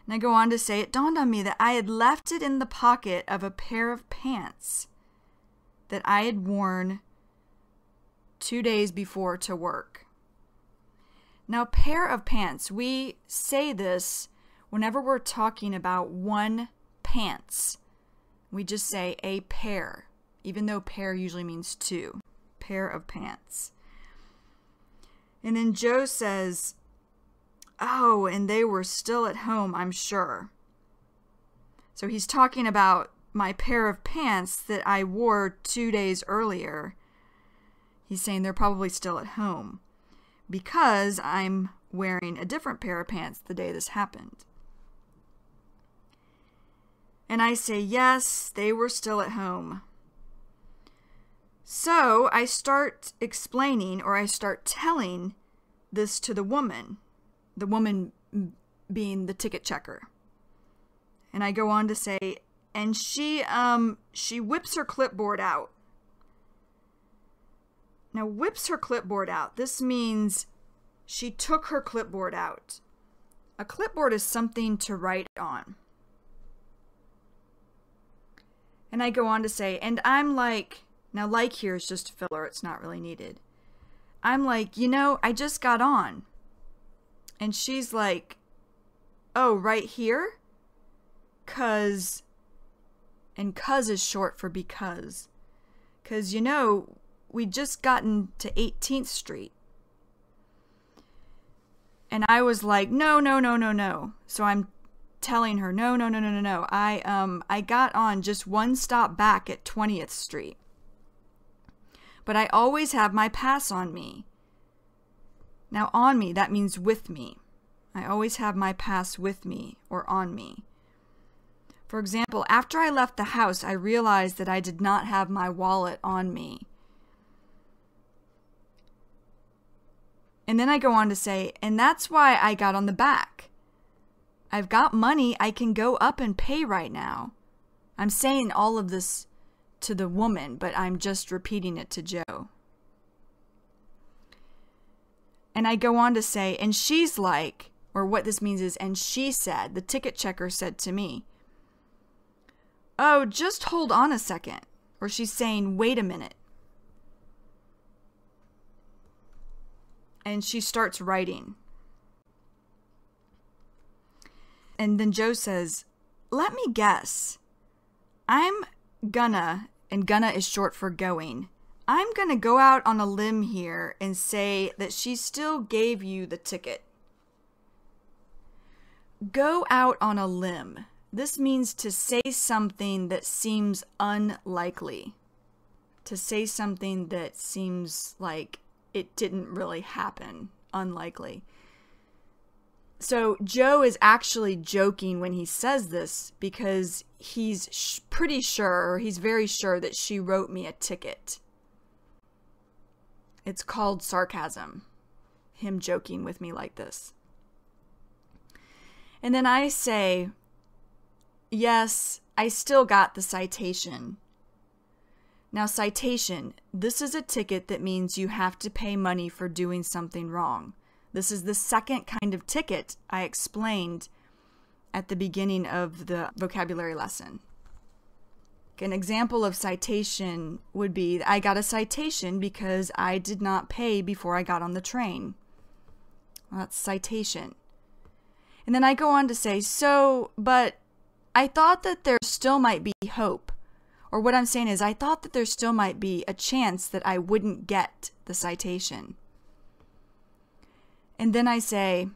And I go on to say, it dawned on me that I had left it in the pocket of a pair of pants that I had worn 2 days before to work. Now, pair of pants, we say this whenever we're talking about one pants. We just say a pair, even though pair usually means two. Pair of pants. And then Joe says, oh, and they were still at home, I'm sure. So he's talking about my pair of pants that I wore 2 days earlier. He's saying they're probably still at home because I'm wearing a different pair of pants the day this happened. And I say, yes, they were still at home. So I start explaining, or I start telling this to the woman being the ticket checker. And I go on to say, and she whips her clipboard out. Now, whips her clipboard out. This means she took her clipboard out. A clipboard is something to write on. And I go on to say, and I'm like, now like here is just a filler, it's not really needed. I'm like, I just got on. And she's like, oh, right here? 'Cause, and 'cause is short for because. 'Cause, we just gotten to 18th Street. And I was like, no. So I'm telling her, no. I got on just one stop back at 20th Street. But I always have my pass on me. Now, on me, that means with me. I always have my pass with me or on me. For example, after I left the house, I realized that I did not have my wallet on me. And then I go on to say, and that's why I got on the back. I've got money I can go up and pay right now. I'm saying all of this to the woman, but I'm just repeating it to Joe. And I go on to say, and she's like, or what this means is, and she said, the ticket checker said to me, oh, just hold on a second. Or she's saying, wait a minute. And she starts writing. And then Joe says, let me guess. I'm gonna, and gonna is short for going. I'm gonna go out on a limb here and say that she still gave you the ticket. Go out on a limb. This means to say something that seems unlikely. To say something that seems like it didn't really happen. Unlikely. So Joe is actually joking when he says this because he's pretty sure, or he's very sure that she wrote me a ticket. It's called sarcasm. Him joking with me like this. And then I say, yes, I still got the citation. Now, citation, this is a ticket that means you have to pay money for doing something wrong. This is the second kind of ticket I explained at the beginning of the vocabulary lesson. An example of citation would be, I got a citation because I did not pay before I got on the train. Well, that's citation. And then I go on to say, but I thought that there still might be hope. Or what I'm saying is, I thought that there still might be a chance that I wouldn't get the citation. And then I say,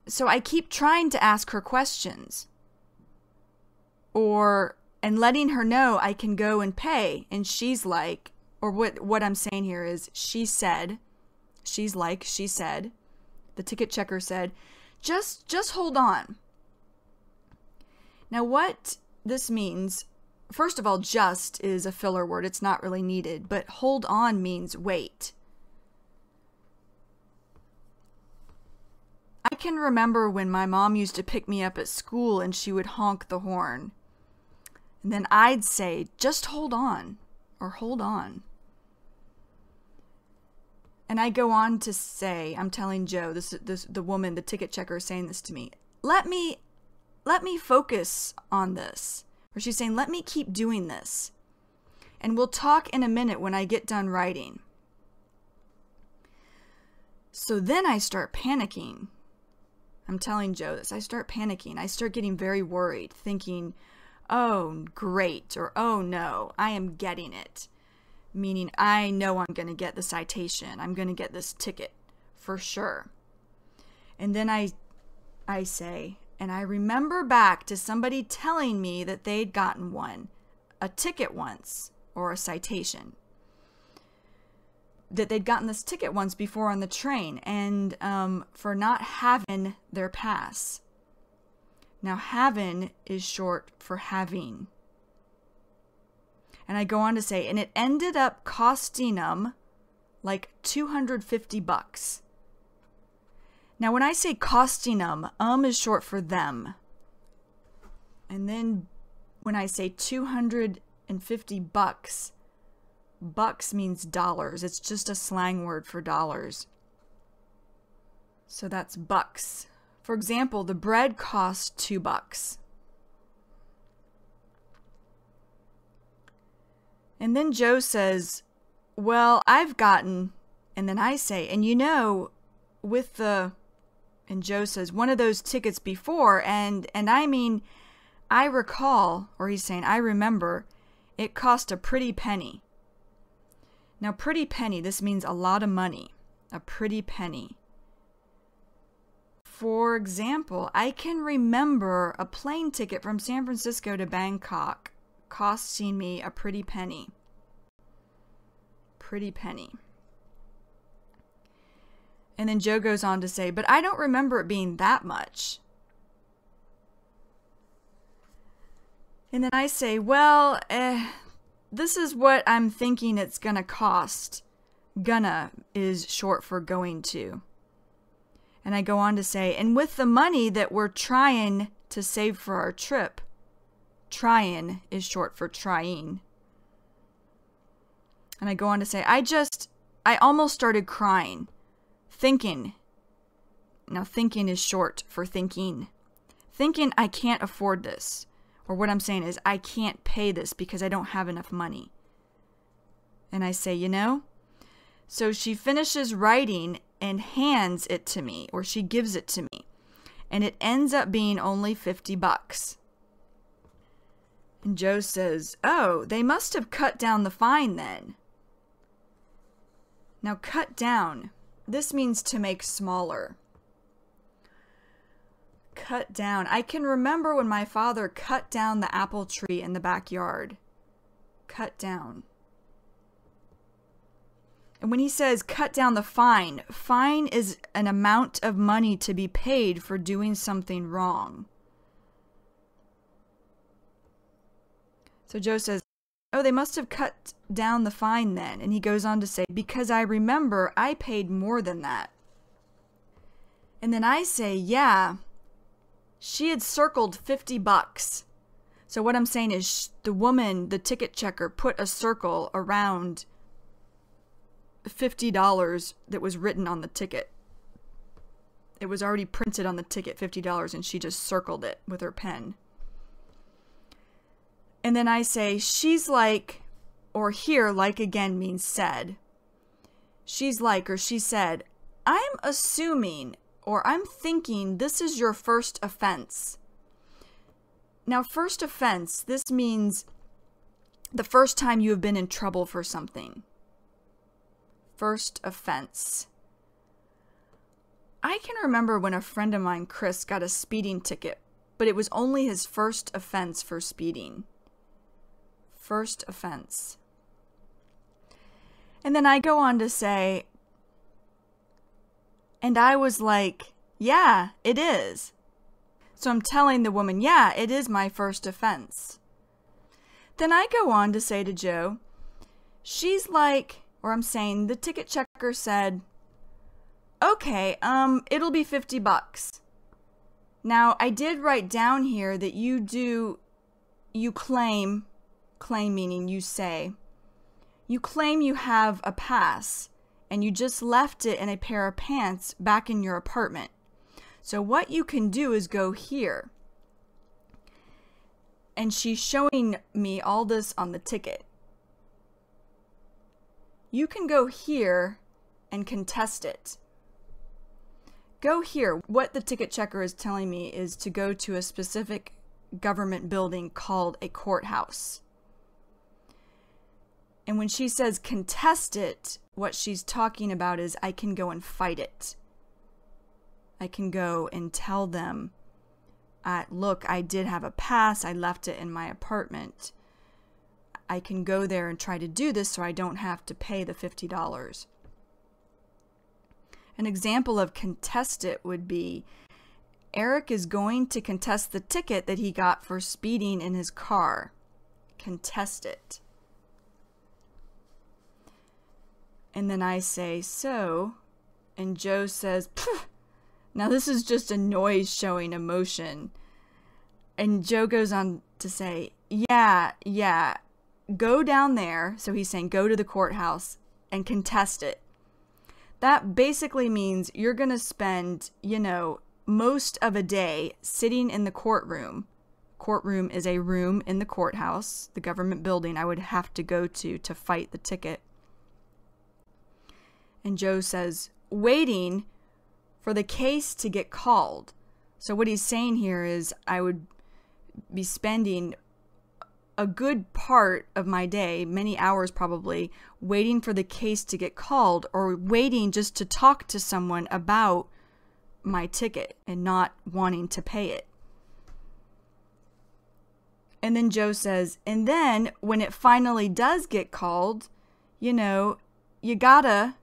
so I keep trying to ask her questions. And letting her know I can go and pay. And she's like, or what I'm saying here is, she said, she said, the ticket checker said, just hold on. Now what this means, first of all, just is a filler word. It's not really needed, but hold on means wait. I can remember when my mom used to pick me up at school and she would honk the horn. And then I'd say, just hold on, or hold on. And I go on to say, I'm telling Joe, the woman, the ticket checker, is saying this to me. Let me focus on this. Or she's saying, let me keep doing this. And we'll talk in a minute when I get done writing. So then I start panicking. I'm telling Joe this. I start panicking. I start getting very worried, thinking, oh, great, or oh no, I am getting it. Meaning, I know I'm going to get the citation. I'm going to get this ticket for sure. And then I say, and I remember back to somebody telling me that they'd gotten a ticket once, or a citation. That they'd gotten this ticket once before on the train, and for not having their pass. Now, having is short for having. And I go on to say, and it ended up costing them like $250. Now, when I say costing them, is short for them. And then when I say $250, bucks means dollars. It's just a slang word for dollars. So that's bucks. For example, the bread cost $2. And then Joe says, well, I've gotten, and then I say, and you know, and Joe says, one of those tickets before, and I mean, I recall, or he's saying, I remember, it cost a pretty penny. Now, pretty penny, this means a lot of money. A pretty penny. For example, I can remember a plane ticket from San Francisco to Bangkok costing me a pretty penny. Pretty penny. And then Joe goes on to say, but I don't remember it being that much. And then I say, well, this is what I'm thinking it's gonna cost. Gonna is short for going to. And I go on to say, and with the money that we're trying to save for our trip, trying is short for trying. And I go on to say, I almost started crying. Thinking. Now, thinking is short for thinking. Thinking I can't afford this. Or what I'm saying is, I can't pay this because I don't have enough money. And I say, you know? So she finishes writing and hands it to me, or she gives it to me. And it ends up being only $50. And Joe says, oh, they must have cut down the fine then. Now, cut down. This means to make smaller. Cut down. I can remember when my father cut down the apple tree in the backyard. Cut down. And when he says cut down the fine, fine is an amount of money to be paid for doing something wrong. So Joe says, oh, they must have cut down the fine then. And he goes on to say, because I remember I paid more than that. And then I say, yeah, she had circled $50. So what I'm saying is the woman, the ticket checker, put a circle around $50 that was written on the ticket. It was already printed on the ticket, $50, and she just circled it with her pen. And then I say, she's like, or here, like again means said. She's like, or she said, I'm assuming, or I'm thinking this is your first offense. Now, first offense, this means the first time you have been in trouble for something. First offense. I can remember when a friend of mine, Chris, got a speeding ticket, but it was only his first offense for speeding. First offense. And then I go on to say, and I was like, yeah, it is. So I'm telling the woman, yeah, it is my first offense. Then I go on to say to Joe, she's like, or I'm saying, the ticket checker said, okay, it'll be $50. Now, I did write down here that you claim meaning you say, you claim you have a pass and you just left it in a pair of pants back in your apartment. So what you can do is go here. And she's showing me all this on the ticket. You can go here and contest it. Go here. What the ticket checker is telling me is to go to a specific government building called a courthouse. And when she says contest it, what she's talking about is I can go and fight it. I can go and tell them, look, I did have a pass. I left it in my apartment. I can go there and try to do this so I don't have to pay the $50. An example of contest it would be Eric is going to contest the ticket that he got for speeding in his car. Contest it. And then I say, so, and Joe says, pfft. Now this is just a noise showing emotion. And Joe goes on to say, yeah, go down there. So he's saying go to the courthouse and contest it. That basically means you're going to spend, most of a day sitting in the courtroom. Courtroom is a room in the courthouse, the government building I would have to go to fight the ticket. And Joe says, waiting for the case to get called. So what he's saying here is I would be spending a good part of my day, many hours probably, waiting for the case to get called or waiting just to talk to someone about my ticket and not wanting to pay it. And then Joe says, and then when it finally does get called, you gotta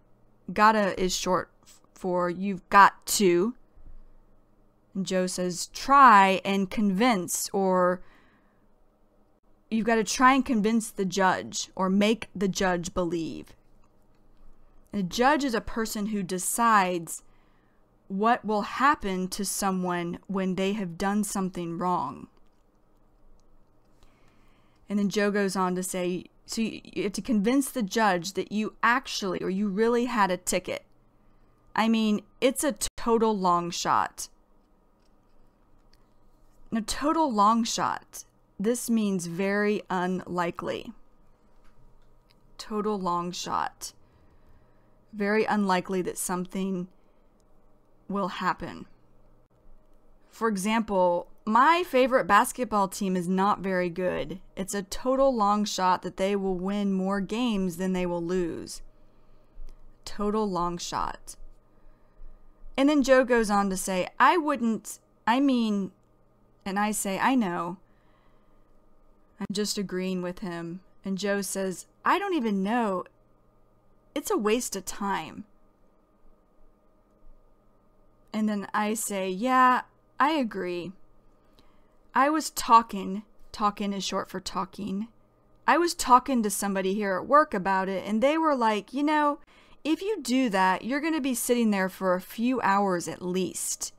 is short for you've got to. And Joe says, try and convince, or you've got to try and convince the judge or make the judge believe. A judge is a person who decides what will happen to someone when they have done something wrong. And then Joe goes on to say, so you have to convince the judge that you actually, or you really had a ticket. I mean, it's a total long shot. Now, total long shot. This means very unlikely. Total long shot. Very unlikely that something will happen. For example, my favorite basketball team is not very good. It's a total long shot that they will win more games than they will lose. Total long shot. And then Joe goes on to say, and I say, I know. I'm just agreeing with him. And Joe says, I don't even know. It's a waste of time. And then I say, yeah, I agree. I was talking is short for talking. I was talking to somebody here at work about it, and they were like, if you do that, you're going to be sitting there for a few hours at least.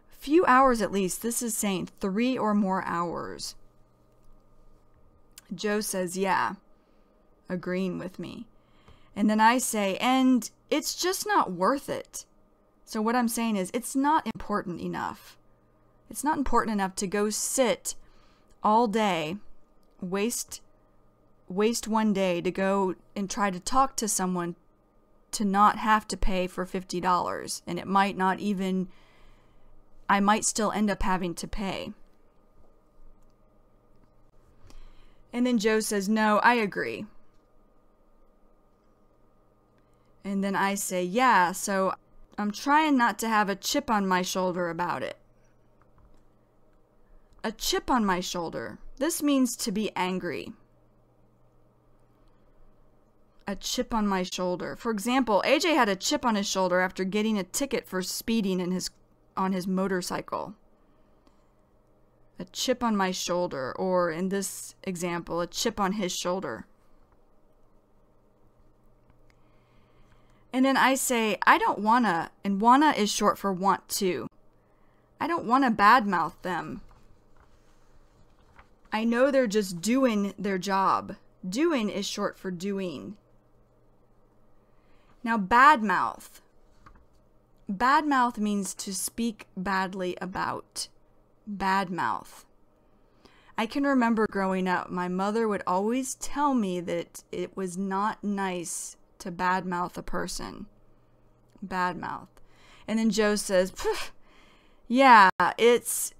Few hours at least. This is saying 3 or more hours. Joe says, yeah, agreeing with me. And then I say, and it's just not worth it. So what I'm saying is it's not important enough. It's not important enough to go sit all day, waste one day to go and try to talk to someone to not have to pay for $50. And it might not even, I might still end up having to pay. And then Joe says, no, I agree. And then I say, yeah, so I'm trying not to have a chip on my shoulder about it. A chip on my shoulder. This means to be angry. A chip on my shoulder. For example, AJ had a chip on his shoulder after getting a ticket for speeding on his motorcycle. A chip on my shoulder, or in this example, a chip on his shoulder. And then I say, I don't wanna, and wanna is short for want to. I don't wanna badmouth them. I know they're just doing their job. Doing is short for doing. Now, badmouth. Badmouth means to speak badly about. Badmouth. I can remember growing up, my mother would always tell me that it was not nice to badmouth a person. Badmouth. And then Joe says, yeah, it's,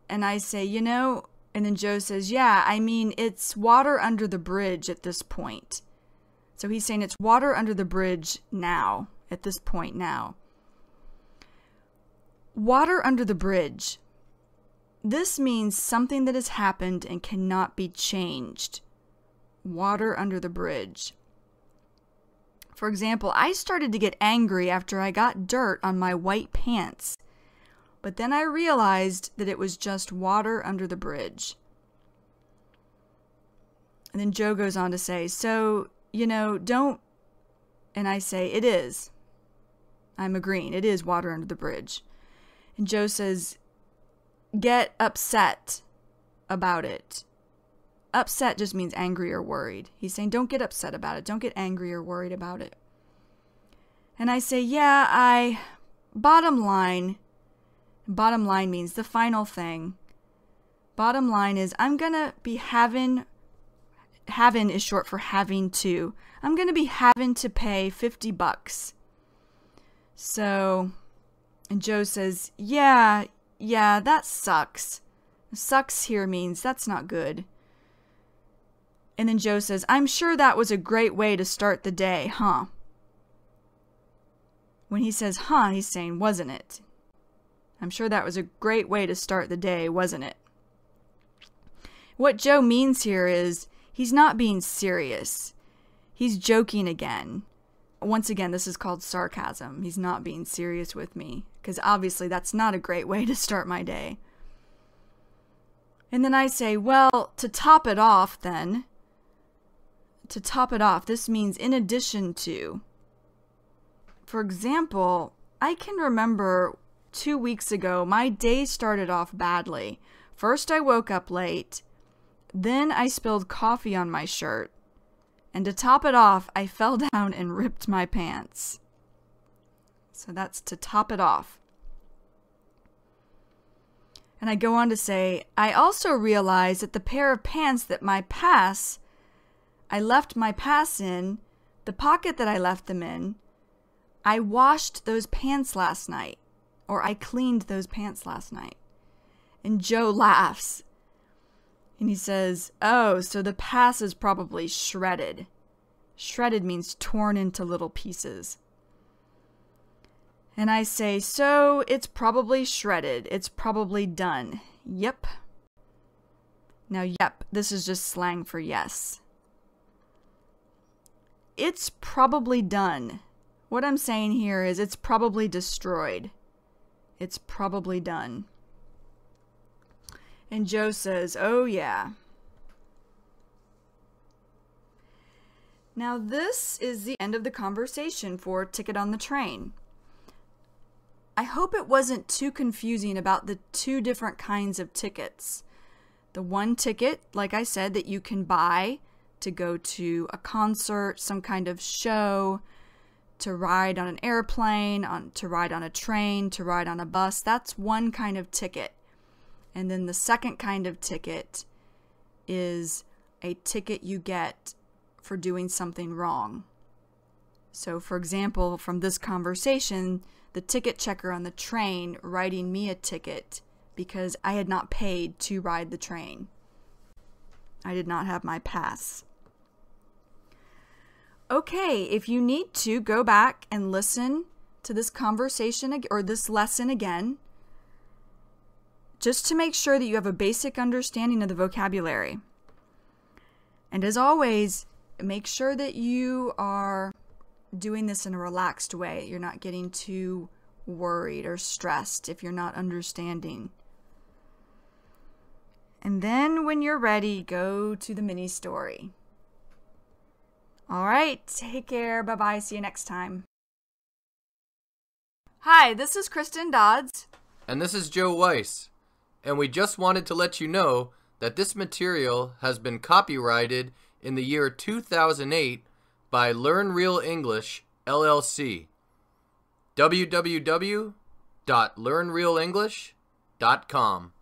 and I say, you know, and then Joe says, yeah, I mean, it's water under the bridge at this point. So he's saying it's water under the bridge now, at this point now. Water under the bridge. This means something that has happened and cannot be changed. Water under the bridge. For example, I started to get angry after I got dirt on my white pants. But then I realized that it was just water under the bridge. And then Joe goes on to say, so, you know, don't, and I say, it is. I'm agreeing, it is water under the bridge. And Joe says, get upset about it. Upset just means angry or worried. He's saying, don't get upset about it. Don't get angry or worried about it. And I say, yeah, bottom line means the final thing. Bottom line is I'm going to be having is short for having to. I'm going to be having to pay $50. So, and Joe says, yeah, that sucks. Sucks here means that's not good. And then Joe says, I'm sure that was a great way to start the day, huh? When he says, huh, he's saying, wasn't it? I'm sure that was a great way to start the day, wasn't it? What Joe means here is he's not being serious. He's joking again. Once again, this is called sarcasm. He's not being serious with me, because obviously that's not a great way to start my day. And then I say, well, to top it off, this means in addition to. For example, I can remember 2 weeks ago, my day started off badly. First, I woke up late. Then I spilled coffee on my shirt. And to top it off, I fell down and ripped my pants. So that's to top it off. And I go on to say, I also realized that the pair of pants that I left my pass in, the pocket that I left them in, I washed those pants last night. Or I cleaned those pants last night. And Joe laughs. And he says, oh, so the pass is probably shredded. Shredded means torn into little pieces. And I say, so it's probably shredded. It's probably done. Yep. Now, yep, this is just slang for yes. It's probably done. What I'm saying here is it's probably destroyed. It's probably done. And Joe says, oh yeah. Now this is the end of the conversation for Ticket on the Train. I hope it wasn't too confusing about the two different kinds of tickets. The one ticket, like I said, that you can buy to go to a concert, some kind of show, to ride on an airplane, to ride on a train, to ride on a bus. That's one kind of ticket. And then the second kind of ticket is a ticket you get for doing something wrong. So, for example, from this conversation, the ticket checker on the train writing me a ticket because I had not paid to ride the train. I did not have my pass. Okay, if you need to, go back and listen to this conversation or this lesson again, just to make sure that you have a basic understanding of the vocabulary. And as always, make sure that you are doing this in a relaxed way. You're not getting too worried or stressed if you're not understanding. And then when you're ready, go to the mini story. All right, take care. Bye-bye. See you next time. Hi, this is Kristen Dodds. And this is Joe Weiss. And we just wanted to let you know that this material has been copyrighted in the year 2008 by Learn Real English, LLC. www.learnrealenglish.com